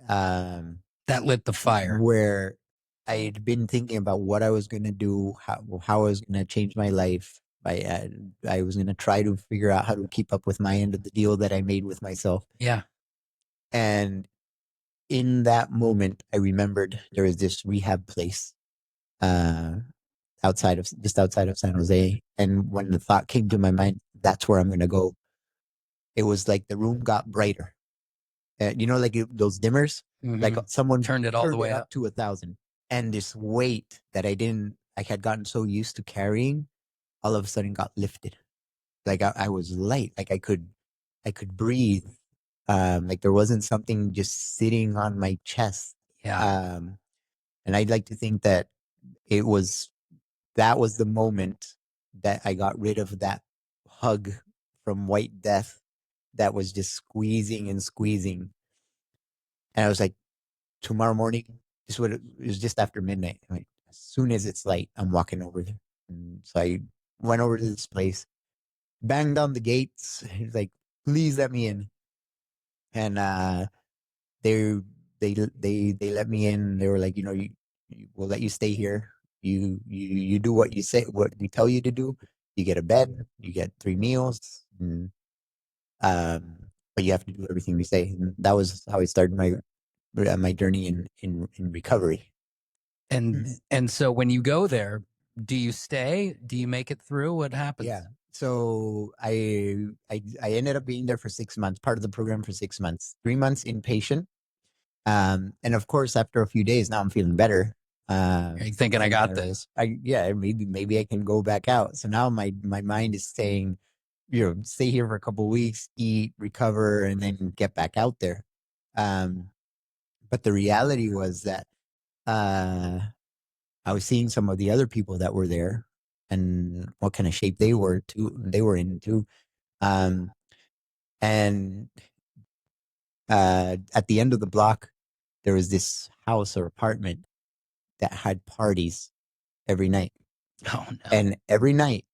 that lit the fire, where I had been thinking about what I was going to do, how I was going to change my life. I was going to try to figure out how to keep up with my end of the deal that I made with myself. Yeah. And in that moment, I remembered there was this rehab place outside of San Jose. And when the thought came to my mind, that's where I'm going to go, it was like the room got brighter. You know, like those dimmers, like someone turned it all the way up to 1,000. And this weight that I had gotten so used to carrying, all of a sudden got lifted. Like I was light, like I could breathe. Like there wasn't something just sitting on my chest. Yeah. And I'd like to think that that was the moment that I got rid of that hug from White Death that was just squeezing and squeezing. And I was like, tomorrow morning, it was just after midnight. Like, as soon as it's light, I'm walking over there. And so I went over to this place, banged on the gates. He was like, please let me in. And they let me in. They were like, you know, we'll let you stay here. You do what you say, what we tell you to do. You get a bed, you get 3 meals, and but you have to do everything we say. And that was how I started my journey in recovery. And so when you go there, do you stay? Do you make it through? What happens? Yeah. So I ended up being there for 6 months, part of the program for 6 months, 3 months inpatient. And of course, after a few days, now I'm feeling better. Are you thinking I got this? Maybe I can go back out. So now my mind is saying, you know, stay here for a couple of weeks, eat, recover, and then get back out there. But the reality was that I was seeing some of the other people that were there and what kind of shape they were in too. And at the end of the block, there was this house or apartment that had parties every night. Oh no! And every night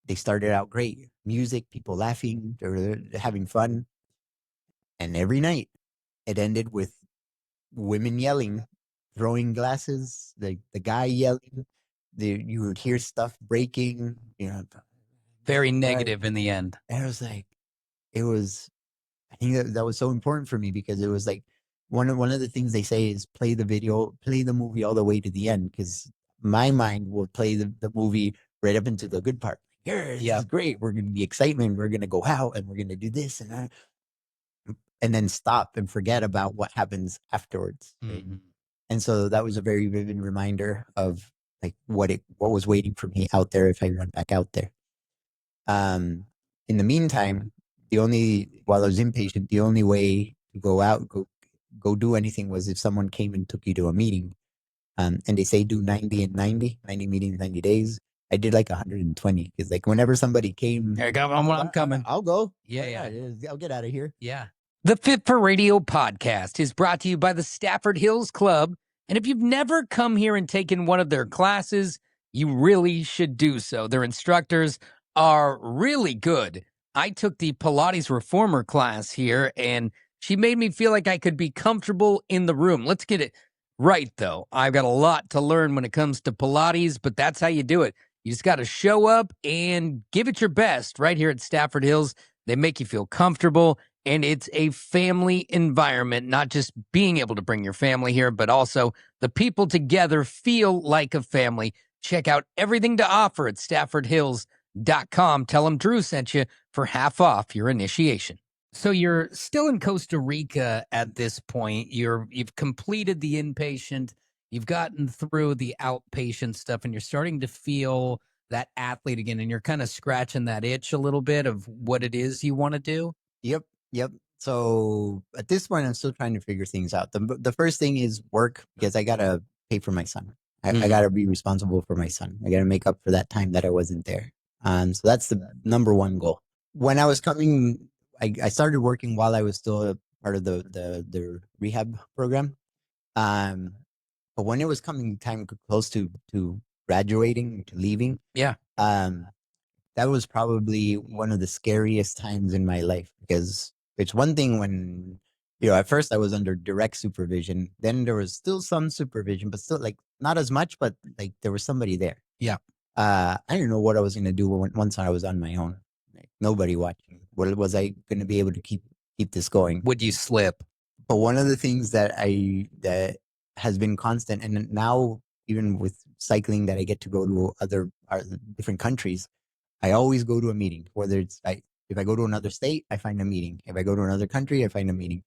they started out great, music, people laughing, they were having fun. And every night it ended with women yelling, throwing glasses, the guy yelling. You would hear stuff breaking, you know. Very negative in the end. And I was like, I think that was so important for me, because it was like one of the things they say is play the movie all the way to the end, because my mind will play the movie right up into the good part. This is great. We're going to be excitement. We're going to go out and we're going to do this and that. And then stop and forget about what happens afterwards. Mm-hmm. And so that was a very vivid reminder of like what was waiting for me out there if I went back out there. In the meantime, while I was inpatient, the only way to go out, go do anything was if someone came and took you to a meeting. And they say do 90 and 90 meetings, 90 days. I did like 120, because like whenever somebody came, I'm coming. I'll go. Yeah. I'll get out of here. Yeah. The Fit for Radio podcast is brought to you by the Stafford Hills Club. And if you've never come here and taken one of their classes, you really should do so. Their instructors are really good. I took the Pilates Reformer class here, and she made me feel like I could be comfortable in the room. Let's get it right, though. I've got a lot to learn when it comes to Pilates, but that's how you do it. You just got to show up and give it your best right here at Stafford Hills. They make you feel comfortable, and it's a family environment, not just being able to bring your family here, but also the people together feel like a family. Check out everything to offer at staffordhills.com. Tell them Drew sent you for half off your initiation. So you're still in Costa Rica at this point. You've completed the inpatient. You've gotten through the outpatient stuff, and you're starting to feel that athlete again, and you're kind of scratching that itch a little bit of what it is you want to do. Yep, yep. So at this point, I'm still trying to figure things out. The first thing is work because I gotta pay for my son. I gotta be responsible for my son. I gotta make up for that time that I wasn't there. So that's the number one goal. When I was coming, I started working while I was still a part of the rehab program. Um, but when it was coming time close to graduating, to leaving, Yeah. That was probably one of the scariest times in my life because it's one thing when, at first I was under direct supervision. Then there was still some supervision, but still like not as much, but like there was somebody there. Yeah. I didn't know what I was going to do once I was on my own. Like, nobody watching. What was I going to be able to keep this going? Would you slip? But one of the things that has been constant, and now even with cycling that I get to go to other different countries, I always go to a meeting, whether if I go to another state, I find a meeting. If I go to another country, I find a meeting.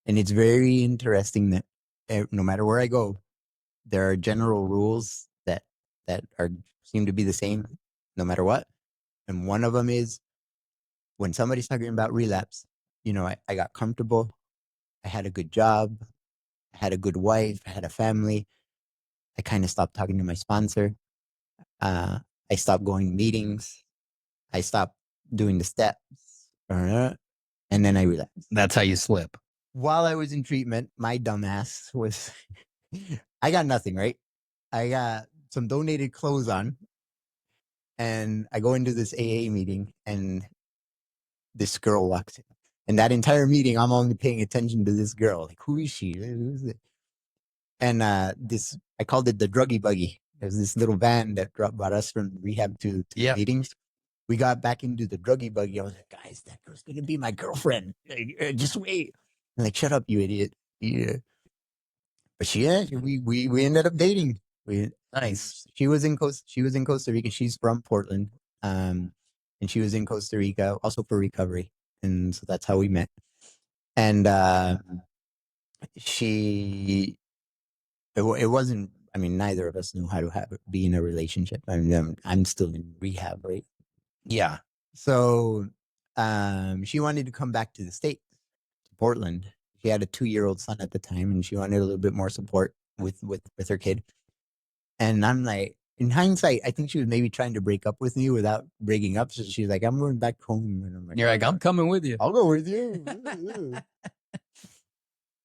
And it's very interesting that no matter where I go, there are general rules that seem to be the same no matter what. And one of them is when somebody's talking about relapse, I got comfortable. I had a good job. I had a good wife. I had a family. I kind of stopped talking to my sponsor. I stopped going to meetings. I stopped doing the steps, and then I relapsed. That's how you slip. While I was in treatment, my dumbass was, I got nothing, right? I got some donated clothes on, and I go into this AA meeting, and this girl walks in. And that entire meeting, I'm only paying attention to this girl. Like, who is she? Who's it? And I called it the druggy buggy. There's this little van that brought us from rehab to meetings. We got back into the druggy buggy. I was like, guys, that girl's gonna be my girlfriend. Like, just wait. I'm like, shut up, you idiot. Yeah. But we ended up dating. Nice. She was in Costa Rica. She's from Portland. And she was in Costa Rica also for recovery. And so that's how we met. And it wasn't, I mean, neither of us knew how to be in a relationship. I mean, I'm still in rehab, right? Yeah. So she wanted to come back to the States, to Portland. She had a 2-year-old son at the time, and she wanted a little bit more support with her kid. And I'm like, in hindsight, I think she was maybe trying to break up with me without breaking up. So she's like, I'm going back home. And I'm like, you're like, I'm coming with you. I'll go with you.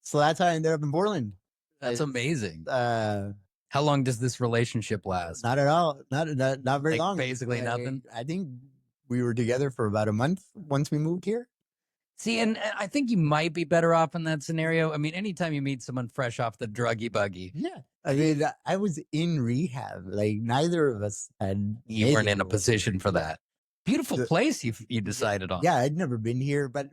So that's how I ended up in Portland. That's amazing. How long does this relationship last? Not at all. Not very long. Basically nothing. I think we were together for about a month once we moved here. See, and I think you might be better off in that scenario. I mean, anytime you meet someone fresh off the druggy buggy. Yeah. I mean, I was in rehab. Like, neither of us had. You weren't in a position for that. Beautiful place you decided on. Yeah, I'd never been here, but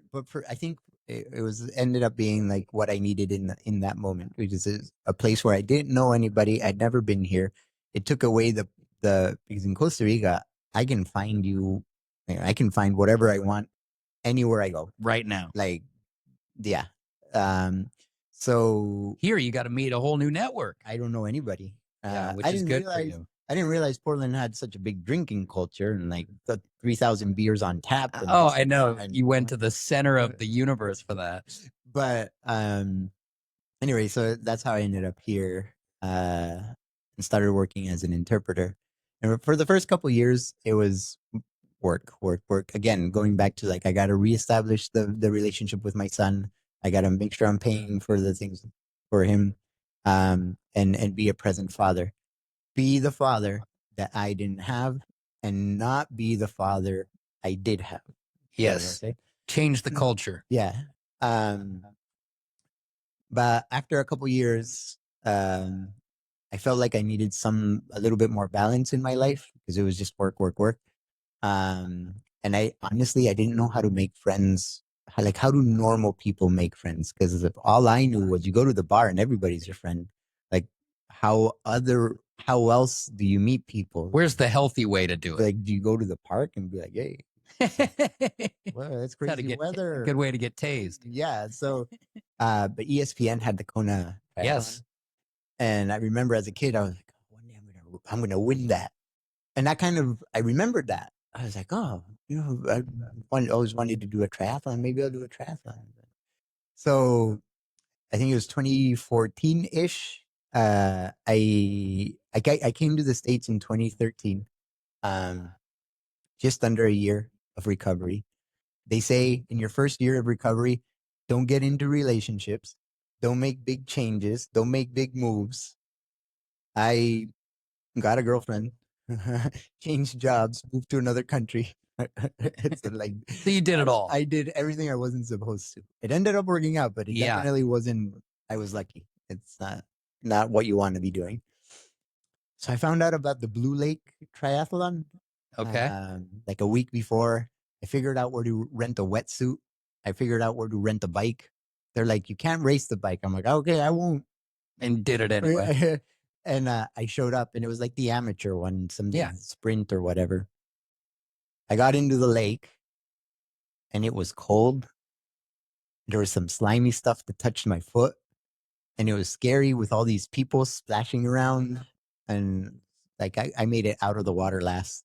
I think it was ended up being like what I needed in that moment, which is a place where I didn't know anybody. I'd never been here. It took away because in Costa Rica, I can find I can find whatever I want anywhere I go right now. Like, yeah. So here you got to meet a whole new network. I don't know anybody. Which is good for you. I didn't realize Portland had such a big drinking culture and like 3,000 beers on tap. Oh, I know. You went to the center of the universe for that. But anyway, so that's how I ended up here and started working as an interpreter. And for the first couple of years, it was work. Again, going back to like, I got to reestablish the relationship with my son. I got to make sure I'm paying for the things for him and be a present father. Be the father that I didn't have and not be the father I did have. Yes. Change the culture. Yeah. But after a couple years, I felt like I needed a little bit more balance in my life because it was just work. And I honestly didn't know how to make friends. How do normal people make friends? Because all I knew was you go to the bar and everybody's your friend. Like, how else do you meet people? Where's the healthy way to do it? Like, do you go to the park and be like, hey, well, that's crazy weather. Good way to get tased. Yeah. So, but ESPN had the Kona. Yes. And I remember as a kid, I was like, one day I'm going to win that. And that kind of, I remembered that. I was like, oh, always wanted to do a triathlon. Maybe I'll do a triathlon. So I think it was 2014 ish. I came to the States in 2013. Um, just under a year of recovery. They say in your first year of recovery, don't get into relationships, don't make big changes, don't make big moves. I got a girlfriend, changed jobs, moved to another country. It's like So you did it all. I did everything I wasn't supposed to. It ended up working out, but it Yeah. definitely wasn't. I was lucky. It's not what you want to be doing. So I found out about the Blue Lake Triathlon. Okay. Like a week before, I figured out where to rent a wetsuit. I figured out where to rent a bike. They're like, you can't race the bike. I'm like, okay, I won't. And did it anyway. And I showed up, and it was like the amateur one, some sprint or whatever. I got into the lake, and it was cold. There was some slimy stuff that touched my foot, and it was scary with all these people splashing around. And like I made it out of the water last.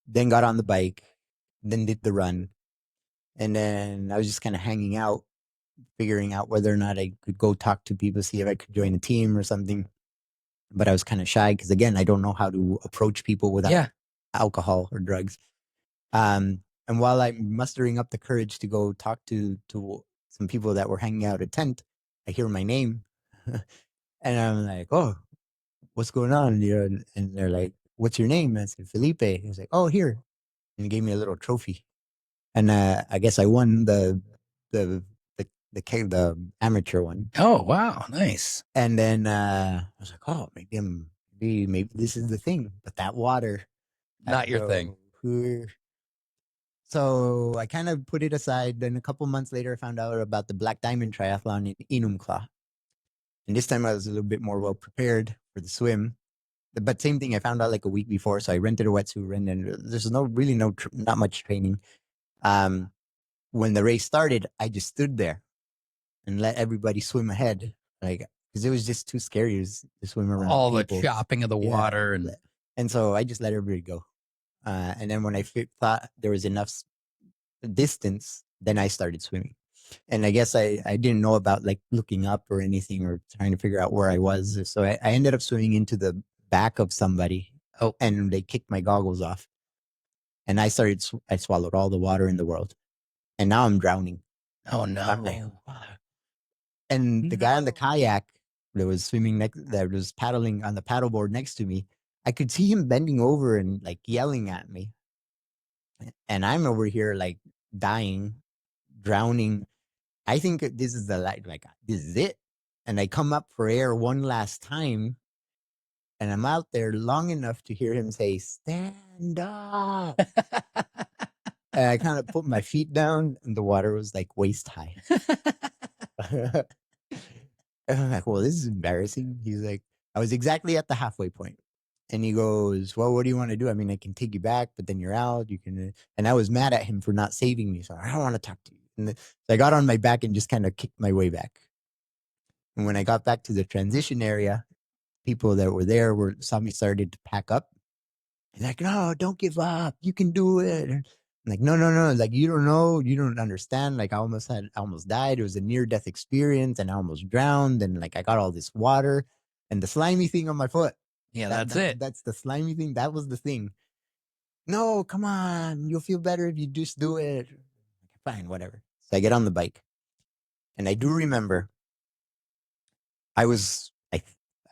Then got on the bike, then did the run. And then I was just kind of hanging out, figuring out whether or not I could go talk to people, see if I could join a team or something. But I was kind of shy because, again, I don't know how to approach people without alcohol or drugs. And while I'm mustering up the courage to go talk to some people that were hanging out at tent, I hear my name. And I'm like, oh, what's going on? And they're like, what's your name? I said, Felipe. He's like, oh, here. And he gave me a little trophy. And I guess I won the amateur one. Oh, wow. Nice. And then I was like, oh, maybe this is the thing. But that water, not your thing. So I kind of put it aside. Then a couple months later, I found out about the Black Diamond Triathlon in Enumclaw. And this time I was a little bit more well prepared for the swim. But same thing, I found out like a week before. So I rented a wetsuit, and then there's not much training. When the race started, I just stood there and let everybody swim ahead, like, because it was just too scary to swim around all people. The chopping of the water, and so I just let everybody go. And then when I thought there was enough distance, then I started swimming. And I guess I didn't know about like looking up or anything or trying to figure out where I was. So I ended up swimming into the back of somebody. Oh, and they kicked my goggles off. And I swallowed all the water in the world. And now I'm drowning. Oh, no. I'm like, and the guy on the kayak that was that was paddling on the paddleboard next to me, I could see him bending over and like yelling at me. And I'm over here like dying, drowning. I think this is this is it. And I come up for air one last time, and I'm out there long enough to hear him say, "Stand up." And I kind of put my feet down, and the water was like waist high. And I'm like, well, this is embarrassing. He's like, I was exactly at the halfway point. And he goes, well, what do you want to do? I mean, I can take you back, but then you're out. You can. And I was mad at him for not saving me. So I don't want to talk to you. And so I got on my back and just kind of kicked my way back. And when I got back to the transition area, people that were there saw me started to pack up. And like, no, don't give up. You can do it. I'm like, no. Like, you don't know. You don't understand. Like, I almost died. It was a near-death experience, and I almost drowned. And like, I got all this water and the slimy thing on my foot. Yeah, that's it. That's the slimy thing. That was the thing. No, come on. You'll feel better if you just do it. Fine, whatever. So I get on the bike. And I do remember I was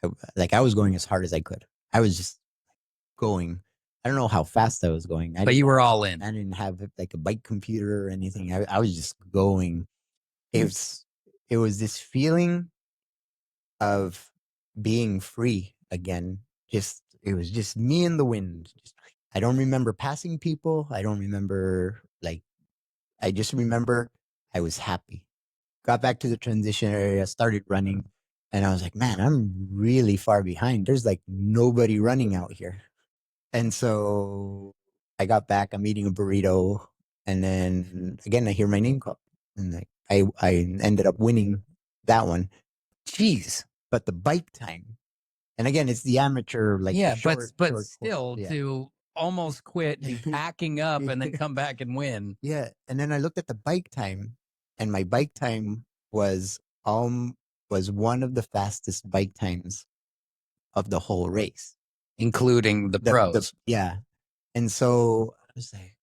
going as hard as I could. I was just going. I don't know how fast I was going. But you were all in. I didn't have like a bike computer or anything. I was just going. It was this feeling of being free again. It was just me and the wind. I don't remember passing people. I don't remember I just remember I was happy. Got back to the transition area, started running, and I was like, man, I'm really far behind. There's like nobody running out here. And so I got back, I'm eating a burrito, and then again I hear my name called. And like I ended up winning that one. Jeez. But the bike time And again, it's the amateur, like the Yeah, but short course. still Yeah. to almost quit, be packing up, and then come back and win. Yeah. And then I looked at the bike time, and my bike time was one of the fastest bike times of the whole race. Including the pros. Yeah. And so I was like,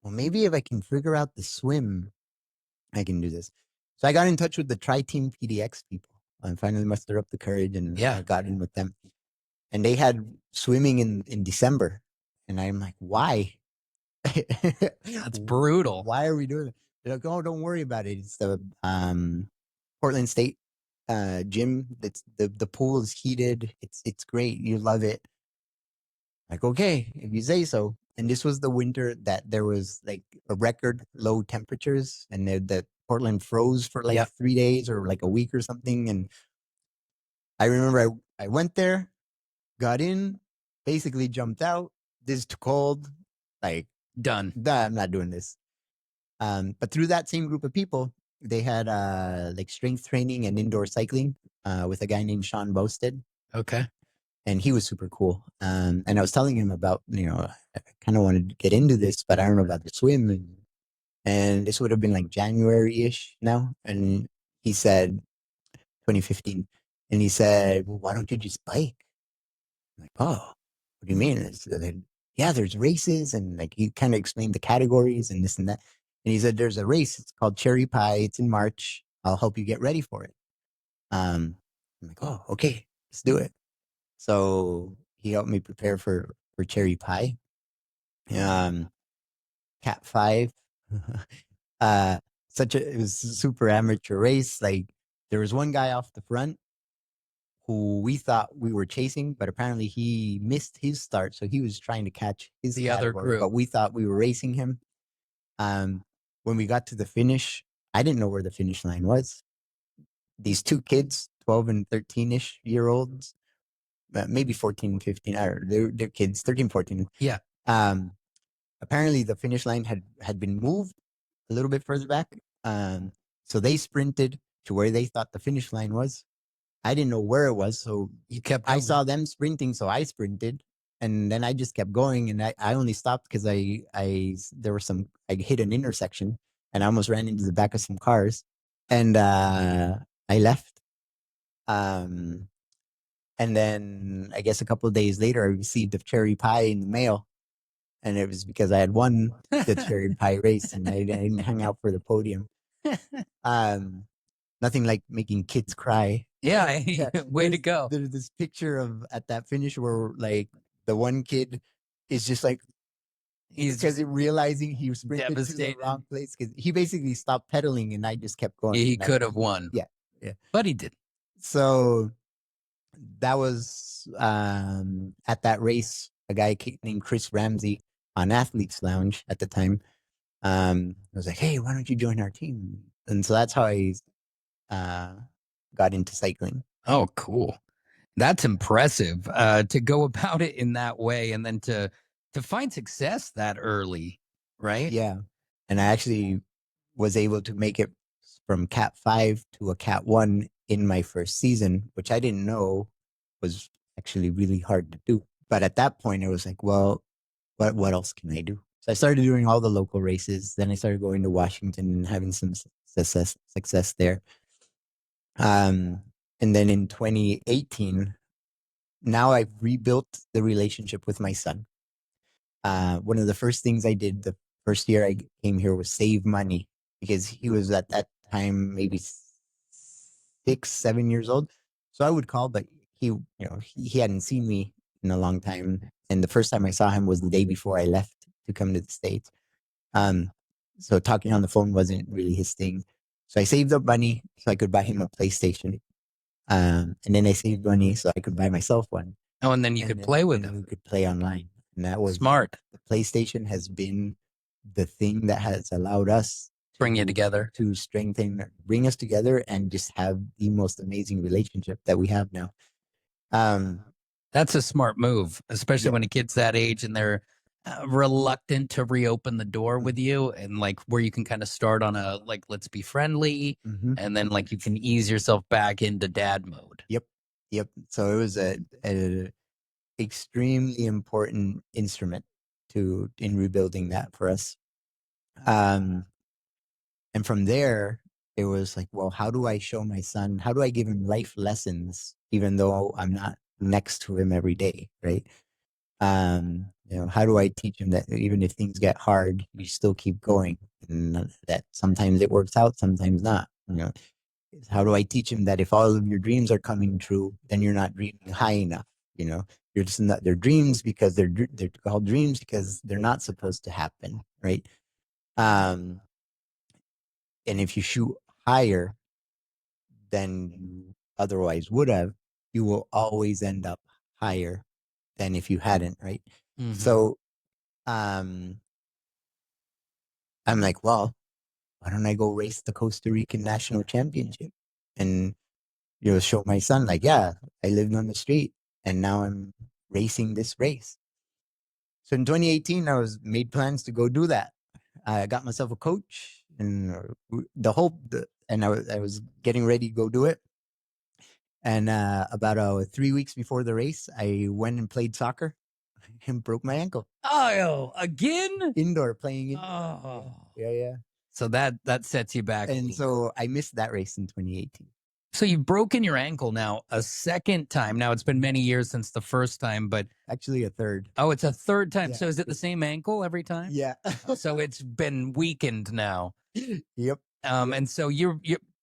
well, maybe if I can figure out the swim, I can do this. So I got in touch with the Tri-Team PDX people. I finally mustered up the courage and I got in with them. And they had swimming in December. And I'm like, why? That's brutal. Why are we doing it? They're like, oh, don't worry about it. It's the Portland State gym. That's the pool is heated. It's great. You love it. Like, okay, if you say so. And this was the winter that there was like a record low temperatures, and the Portland froze for like 3 days or like a week or something. And I remember I went there, got in, basically jumped out. This is too cold. Like, done. I'm not doing this. But through that same group of people, they had like strength training and indoor cycling with a guy named Sean Bosted. Okay. And he was super cool. And I was telling him about, I kind of wanted to get into this, but I don't know about the swim. And this would have been like January-ish now. And he said, 2015. And he said, well, why don't you just bike? I'm like, oh, what do you mean? Yeah, there's races. And like, he kind of explained the categories and this and that. And he said, there's a race. It's called Cherry Pie. It's in March. I'll help you get ready for it. I'm like, oh, okay, let's do it. So he helped me prepare for Cherry Pie. Cat 5. It was a super amateur race. Like, there was one guy off the front who we thought we were chasing, but apparently he missed his start. So he was trying to catch the other group, but we thought we were racing him. When we got to the finish, I didn't know where the finish line was. These two kids, 12 and 13-ish year olds, maybe 14, 15, they're kids, 13, 14. Yeah. Apparently the finish line had been moved a little bit further back. So they sprinted to where they thought the finish line was. I didn't know where it was. So I saw them sprinting. So I sprinted, and then I just kept going. And I only stopped because I hit an intersection and I almost ran into the back of some cars, and I left. And then I guess a couple of days later, I received a cherry pie in the mail. And it was because I had won the cherry pie race and I didn't hang out for the podium. Nothing like making kids cry. Yeah, way to go. There's this picture of at that finish where like the one kid is just like, because realizing he was sprinted to the wrong place, because he basically stopped pedaling and I just kept going. He could have won. Yeah. But he didn't. So that was at that race, a guy named Chris Ramsey on Athletes Lounge at the time. I was like, hey, why don't you join our team? And so that's how I got into cycling. Oh, cool. That's impressive to go about it in that way and then to find success that early, right? Yeah. And I actually was able to make it from Cat 5 to a Cat 1 in my first season, which I didn't know was actually really hard to do. But at that point, it was like, well, what else can I do? So I started doing all the local races. Then I started going to Washington and having some success there. And then in 2018, now I've rebuilt the relationship with my son. One of the first things I did the first year I came here was save money, because he was at that time maybe 6, 7 years old. So I would call, but he hadn't seen me in a long time. And the first time I saw him was the day before I left to come to the States. So talking on the phone wasn't really his thing. So I saved up money so I could buy him a PlayStation. And then I saved money so I could buy myself one. Oh, and then you could play with him. We could play online. And that was smart. The PlayStation has been the thing that has allowed us bring you together, to bring us together and just have the most amazing relationship that we have now. That's a smart move, especially when a kid's that age and they're reluctant to reopen the door with you, and like where you can kind of start on a like, let's be friendly, and then like you can ease yourself back into dad mode. Yep. Yep. So it was a extremely important instrument in rebuilding that for us. Um, and from there, it was like, well, how do I show my son? How do I give him life lessons, even though I'm not next to him every day, right? How do I teach him that even if things get hard, you still keep going, and that sometimes it works out, sometimes not. How do I teach him that if all of your dreams are coming true, then you're not dreaming high enough? You're just not. They're dreams because they're called dreams because they're not supposed to happen, right? Um, and if you shoot higher than you otherwise would have, you will always end up higher than if you hadn't, right? Mm-hmm. So, I'm like, well, why don't I go race the Costa Rican national championship and show my son, like, yeah, I lived on the street and now I'm racing this race. So in 2018, I was made plans to go do that. I got myself a coach and I was getting ready to go do it. And about 3 weeks before the race, I went and played soccer and broke my ankle. Oh, again? Indoor, playing indoor. Oh. Yeah. So that sets you back. And so I missed that race in 2018. So you've broken your ankle now a second time. Now it's been many years since the first time, but Actually, a third. oh, it's a third time. Yeah. So is it the same ankle every time? Yeah. So it's been weakened now. Yep. And so you're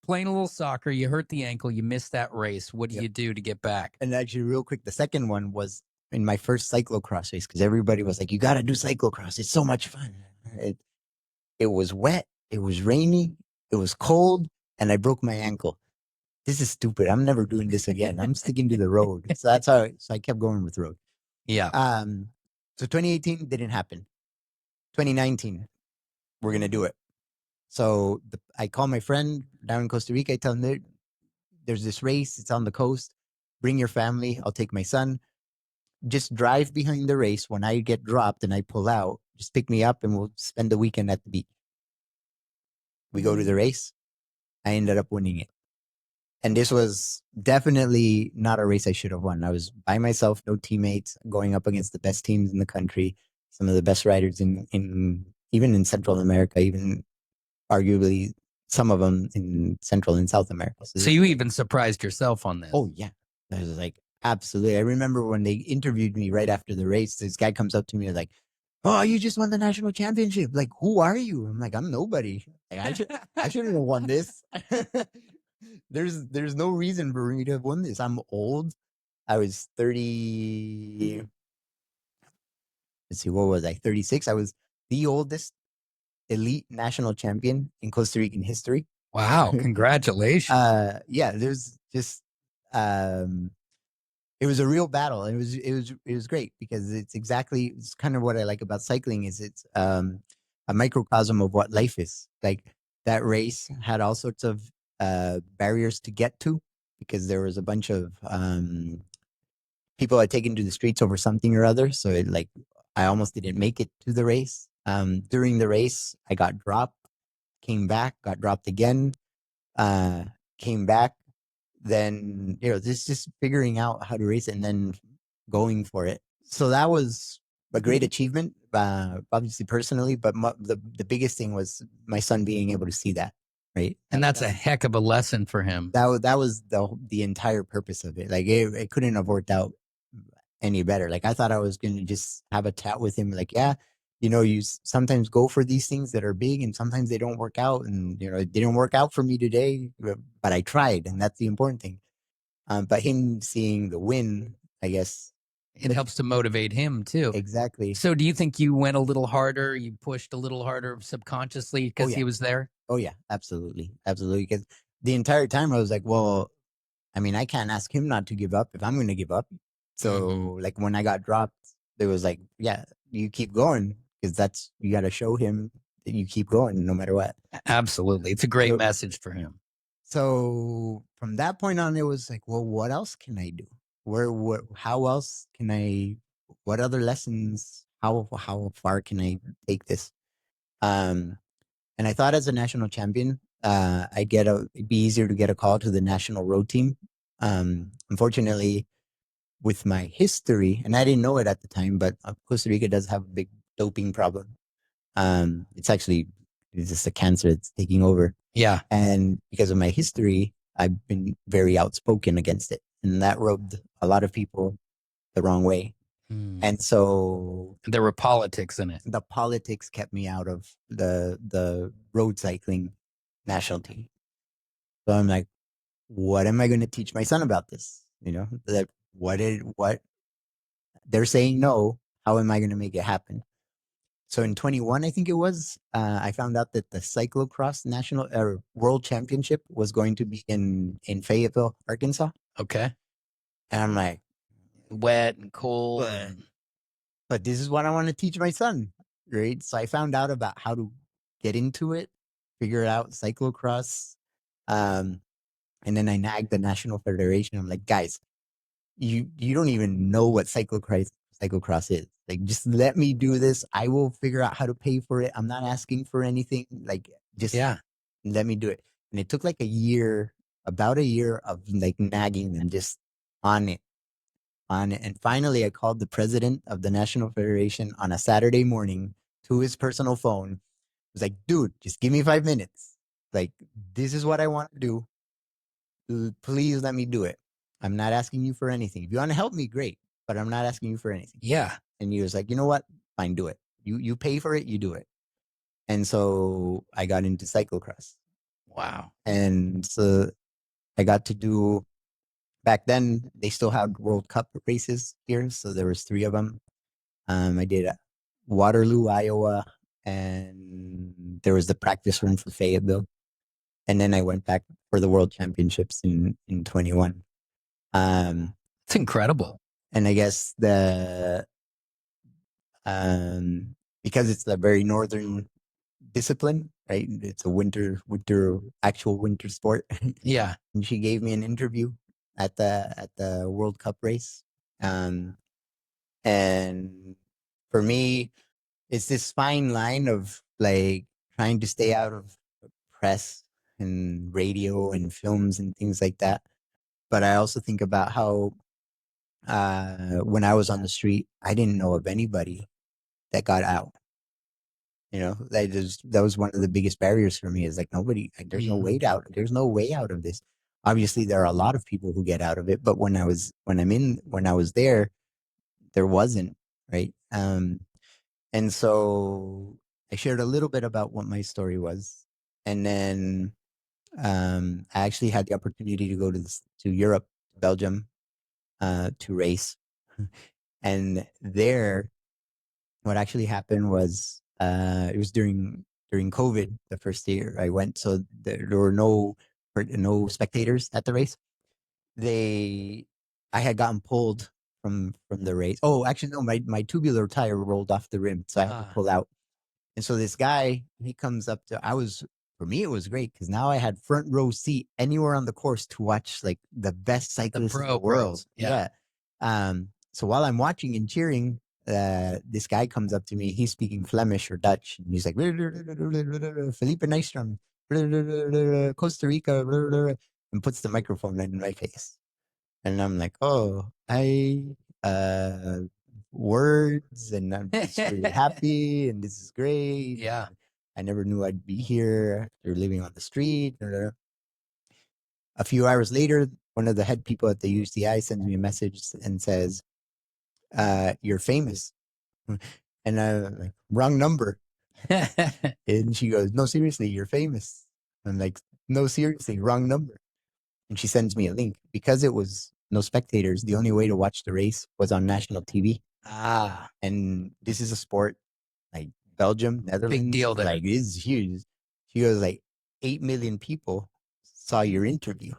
playing a little soccer, you hurt the ankle, you missed that race. What do Yep. you do to get back? And actually, real quick, the second one was in my first cyclocross race because everybody was like, "You got to do cyclocross. It's so much fun." It was wet. It was rainy. It was cold, and I broke my ankle. This is stupid. I'm never doing this again. I'm sticking to the road. So that's how. So I kept going with road. Yeah. So 2018 didn't happen. 2019, we're gonna do it. So I call my friend down in Costa Rica. I tell him there's this race. It's on the coast. Bring your family. I'll take my son. Just drive behind the race. When I get dropped and I pull out, just pick me up and we'll spend the weekend at the beach. We go to the race. I ended up winning it. And this was definitely not a race I should have won. I was by myself, no teammates, going up against the best teams in the country, some of the best riders in even in Central America, even arguably some of them in Central and South America. So you even surprised yourself on this. Oh, yeah. I was like, absolutely. I remember when they interviewed me right after the race, this guy comes up to me like, "Oh, you just won the national championship. Like, who are you?" I'm like, "I'm nobody. Like, I shouldn't have won this." There's no reason for me to have won this. I'm old. I was 30. Let's see, what was I? 36. I was the oldest elite national champion in Costa Rican history. Wow, congratulations. Yeah, there's just it was a real battle. And it was great because it's kind of what I like about cycling is it's a microcosm of what life is. Like that race had all sorts of barriers to get to because there was a bunch of people had taken to the streets over something or other. So I almost didn't make it to the race. During the race, I got dropped, came back, got dropped again, came back. Then this just figuring out how to race it and then going for it. So that was a great achievement, obviously personally, but the biggest thing was my son being able to see that, right? And that's a heck of a lesson for him. That was the entire purpose of it. Like it couldn't have worked out any better. Like I thought I was going to just have a chat with him, like, yeah, you sometimes go for these things that are big and sometimes they don't work out. And, it didn't work out for me today, but I tried. And that's the important thing. But him seeing the win, I guess. It helps to motivate him too. Exactly. So do you think you went a little harder? You pushed a little harder subconsciously because he was there? Oh, yeah, absolutely. Absolutely. Because the entire time I was like, well, I mean, I can't ask him not to give up if I'm going to give up. So like when I got dropped, it was like, yeah, you keep going because you got to show him that you keep going no matter what. Absolutely. It's a great message for him. So from that point on, it was like, well, what else can I do? How else can what other lessons, how far can I take this? And I thought as a national champion, it'd be easier to get a call to the national road team. Unfortunately, with my history, and I didn't know it at the time, but Costa Rica does have a big doping problem. It's just a cancer that's taking over. Yeah. And because of my history, I've been very outspoken against it. And that rubbed a lot of people the wrong way. And so there were politics in it. the politics kept me out of the road cycling national team. So I'm like, what am I going to teach my son about this? That what they're saying no. How am I going to make it happen? So in 21, I think it was, I found out that the cyclocross national world championship was going to be in Fayetteville, Arkansas. Okay. And I'm like, wet and cold. But this is what I want to teach my son, right? So I found out about how to get into it, figure out cyclocross. And then I nagged the National Federation. I'm like, guys, you don't even know what cyclocross is. Like, just let me do this. I will figure out how to pay for it. I'm not asking for anything. Like, just let me do it. And it took like about a year of like nagging and just on it. And finally, I called the president of the National Federation on a Saturday morning to his personal phone. I was like, dude, just give me 5 minutes. Like, this is what I want to do. Please let me do it. I'm not asking you for anything. If you want to help me, great. But I'm not asking you for anything. Yeah. And he was like, you know what? Fine, do it. You pay for it, you do it. And so I got into cyclocross. Wow. And so I got to do, back then, they still had World Cup races here. So there was 3 of them. I did Waterloo, Iowa, and there was the practice run for Fayetteville. And then I went back for the World Championships in 21. It's incredible. And I guess because it's a very northern discipline, right? It's a actual winter sport. Yeah. And she gave me an interview at the World Cup race. And for me, it's this fine line of like trying to stay out of press and radio and films and things like that. But I also think about how when I was on the street, I didn't know of anybody that got out. That was one of the biggest barriers for me, is like nobody, like, there's no way out. There's no way out of this. Obviously, there are a lot of people who get out of it, but when I was there wasn't, right? And so I shared a little bit about what my story was. And then I actually had the opportunity to go to Europe, Belgium, to race. And there, what actually happened was it was during COVID, the first year I went. So there were no spectators at the race. I had gotten pulled from the race. Oh, actually, no, my tubular tire rolled off the rim, so I had to pull out. And so this guy, he comes up to, for me, it was great because now I had front row seat anywhere on the course to watch like the best cyclists in the world. Yeah. So while I'm watching and cheering, this guy comes up to me. He's speaking Flemish or Dutch. And he's like, Felipe Nystrom, Costa Rica, and puts the microphone in my face. And I'm like, oh, words, and I'm just really happy, and this is great. Yeah. I never knew I'd be here after living on the street. A few hours later, one of the head people at the UCI sends me a message and says, you're famous. And I'm like, wrong number. And she goes, no, seriously, you're famous. I'm like, no, seriously, wrong number. And she sends me a link. Because it was no spectators, the only way to watch the race was on national TV. And this is a sport like Belgium, Netherlands. Big deal there. Like, this is huge. She goes, like, 8 million people saw your interview.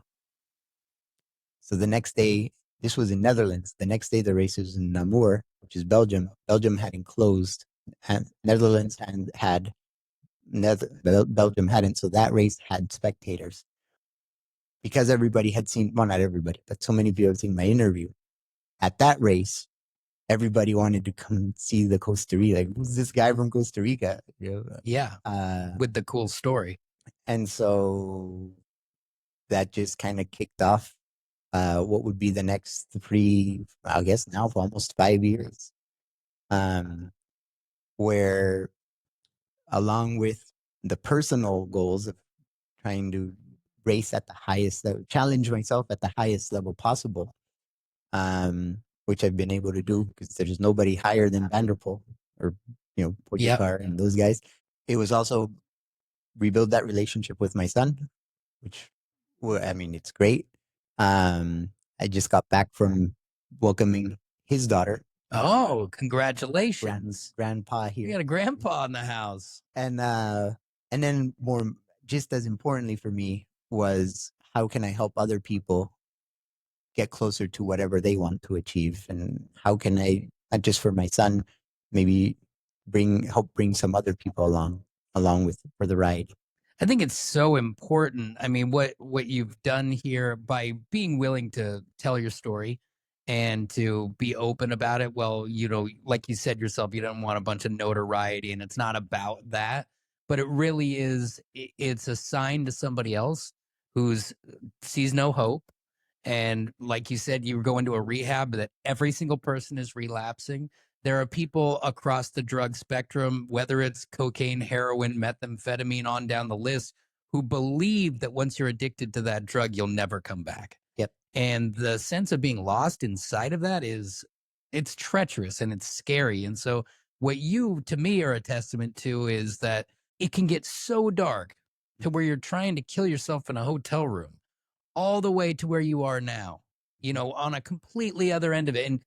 So the next day, this was in Netherlands. The next day, the race was in Namur, which is Belgium. Belgium had enclosed, and Netherlands had Belgium hadn't. So that race had spectators. Because everybody had seen, well, not everybody, but so many people had seen my interview. At that race, everybody wanted to come see the Costa Rica. Like, who's this guy from Costa Rica? Yeah. With the cool story. And so that just kind of kicked off what would be the next three, I guess now for almost 5 years, um, where along with the personal goals of trying to race at the highest level, challenge myself at the highest level possible, which I've been able to do because there's nobody higher than Vanderpool or Yep. Pogacar and those guys. It was also rebuild that relationship with my son, which, well, I mean, it's great. I just got back from welcoming his daughter, Oh, grand, congratulations. grandpa We here, got a grandpa in the house. and then more, just as importantly for me was how can I help other people get closer to whatever they want to achieve, and how can I, not just for my son, maybe help bring some other people along with for the ride. I think it's so important. I mean, what you've done here by being willing to tell your story and to be open about it. Well, like you said yourself, you don't want a bunch of notoriety, and it's not about that. But it really is. It's a sign to somebody else who's sees no hope. And like you said, you go into a rehab that every single person is relapsing. There are people across the drug spectrum, whether it's cocaine, heroin, methamphetamine, on down the list, who believe that once you're addicted to that drug, you'll never come back. Yep. And the sense of being lost inside of that it's treacherous and it's scary. And so, what you, to me, are a testament to is that it can get so dark to where you're trying to kill yourself in a hotel room all the way to where you are now, on a completely other end of it.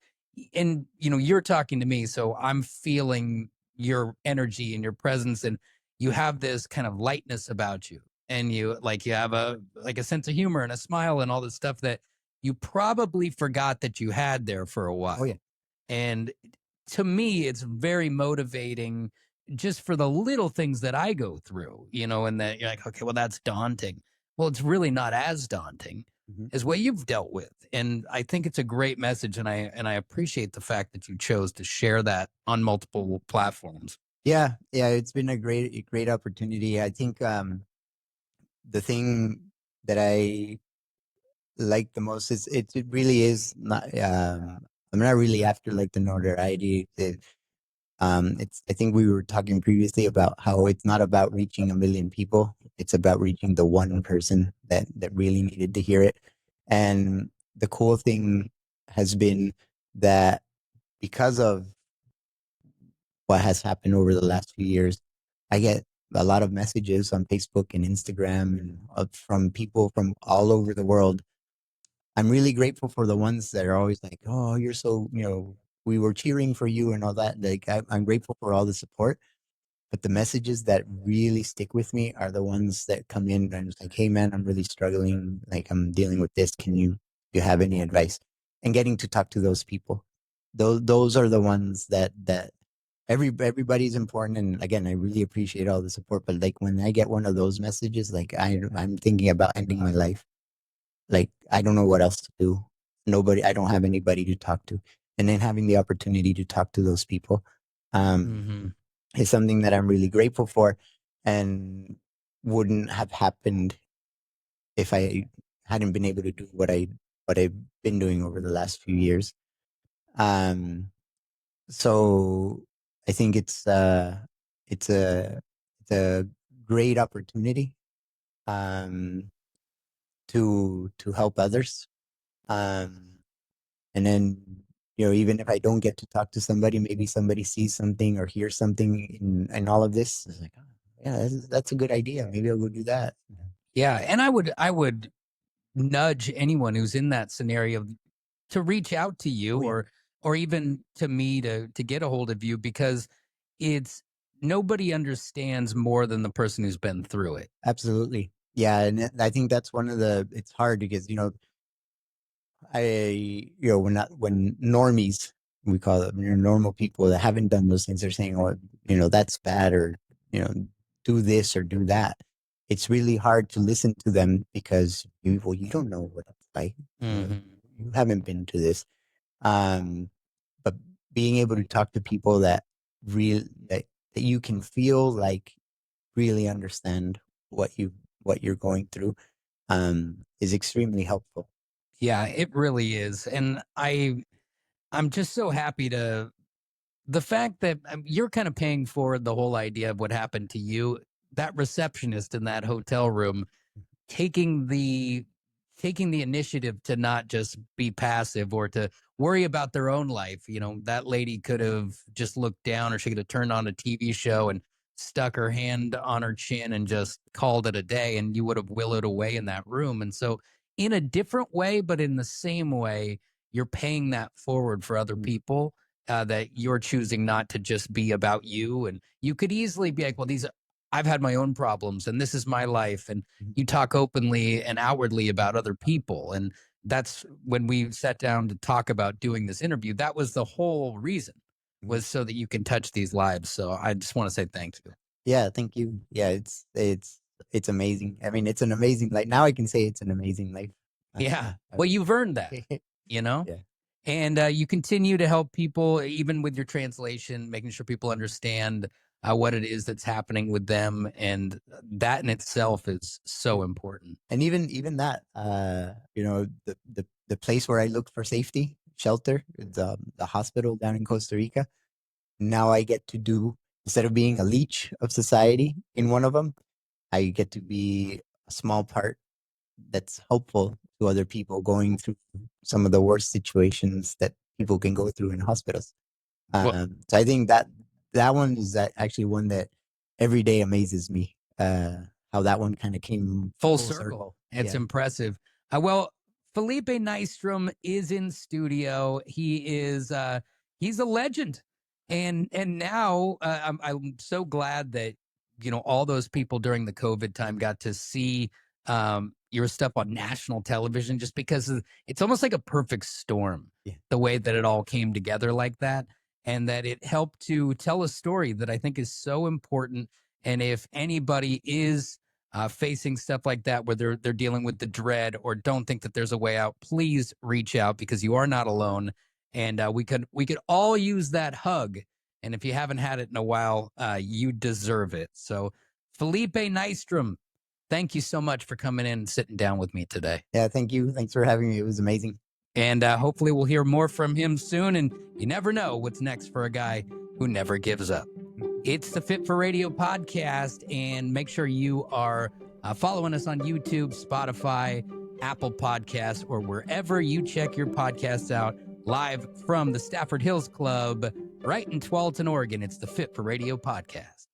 And you're talking to me, so I'm feeling your energy and your presence, and you have this kind of lightness about you. And you have a sense of humor and a smile and all this stuff that you probably forgot that you had there for a Oh yeah. while. And to me, it's very motivating just for the little things that I go through, and that you're like, okay, well, that's daunting. Well, it's really not as daunting Mm-hmm. as what you've dealt with. And I think it's a great message. And I appreciate the fact that you chose to share that on multiple platforms. Yeah, yeah, it's been a great opportunity. I think the thing that I like the most is it really is not I'm not really after like the notoriety. It's, I think we were talking previously about how it's not about reaching 1 million people. It's about reaching the one person that really needed to hear it. And the cool thing has been that because of what has happened over the last few years, I get a lot of messages on Facebook and Instagram and from people from all over the world. I'm really grateful for the ones that are always like, "Oh, you're so, we were cheering for you and all that." Like, I'm grateful for all the support, but the messages that really stick with me are the ones that come in and it's like, "Hey, man, I'm really struggling. Like, I'm dealing with this. Do you have any advice?" And getting to talk to those people, those are the ones that everybody's important. And again, I really appreciate all the support. But like when I get one of those messages, like I'm thinking about ending my life. Like I don't know what else to do. I don't have anybody to talk to. And then having the opportunity to talk to those people Mm-hmm. is something that I'm really grateful for, and wouldn't have happened if I hadn't been able to do what I've been doing over the last few years. Um, so I think it's a it's a great opportunity um, to help others. Um, and then even if I don't get to talk to somebody, maybe somebody sees something or hears something in all of this. It's like, oh, yeah, that's a good idea. Maybe I'll go do that. Yeah. And I would nudge anyone who's in that scenario to reach out to you, Oh yeah, or even to me to get a hold of you, because it's nobody understands more than the person who's been through it. absolutely. Yeah, and I think that's one of the. It's hard because when normies, we call them, normal people that haven't done those things, are saying, "Oh, that's bad," or you know, do this or do that. It's really hard to listen to them because you don't know what it's like. Mm-hmm. You haven't been to this. Um, but being able to talk to people real that you can feel like really understand what you're going through is extremely helpful. Yeah, it really is. And I'm just so happy to the fact that you're kind of paying for the whole idea of what happened to you. That receptionist in that hotel room taking the taking the initiative to not just be passive or to worry about their own life. That lady could have just looked down, or she could have turned on a TV show and stuck her hand on her chin and just called it a day, and you would have willowed away in that room. And so, in a different way, but in the same way, you're paying that forward for other people, that you're choosing not to just be about you. And you could easily be like, well, I've had my own problems and this is my life. And you talk openly and outwardly about other people. And that's when we sat down to talk about doing this interview. That was the whole reason, was so that you can touch these lives. So I just want to say thank you. Yeah, thank you. Yeah, it's amazing. I mean, it's an amazing, like, now I can say it's an amazing life. Yeah. Well, you've earned that, you know? Yeah. And you continue to help people, even with your translation, making sure people understand what it is that's happening with them. And that in itself is so important. And even that, the place where I looked for safety, shelter, the hospital down in Costa Rica. Now I get to do, instead of being a leech of society in one of them, I get to be a small part that's helpful to other people going through some of the worst situations that people can go through in hospitals. So I think that one is actually one that every day amazes me. How that one kind of came Full circle. It's impressive. Well, Felipe Nystrom is in studio. He's a legend, and now I'm so glad that all those people during the COVID time got to see your stuff on national television, just because it's almost like a perfect storm, the way that it all came together like that, and that it helped to tell a story that I think is so important. And if anybody is facing stuff like that, where they're dealing with the dread or don't think that there's a way out, please reach out, because you are not alone. And we could all use that hug. And if you haven't had it in a while, you deserve it. So, Felipe Nystrom, thank you so much for coming in and sitting down with me today. Yeah, thank you. Thanks for having me. It was amazing. And hopefully we'll hear more from him soon. And you never know what's next for a guy who never gives up. It's the Fit for Radio podcast, and make sure you are following us on YouTube, Spotify, Apple Podcasts, or wherever you check your podcasts out, live from the Stafford Hills Club right in Tualatin, Oregon. It's the Fit for Radio podcast.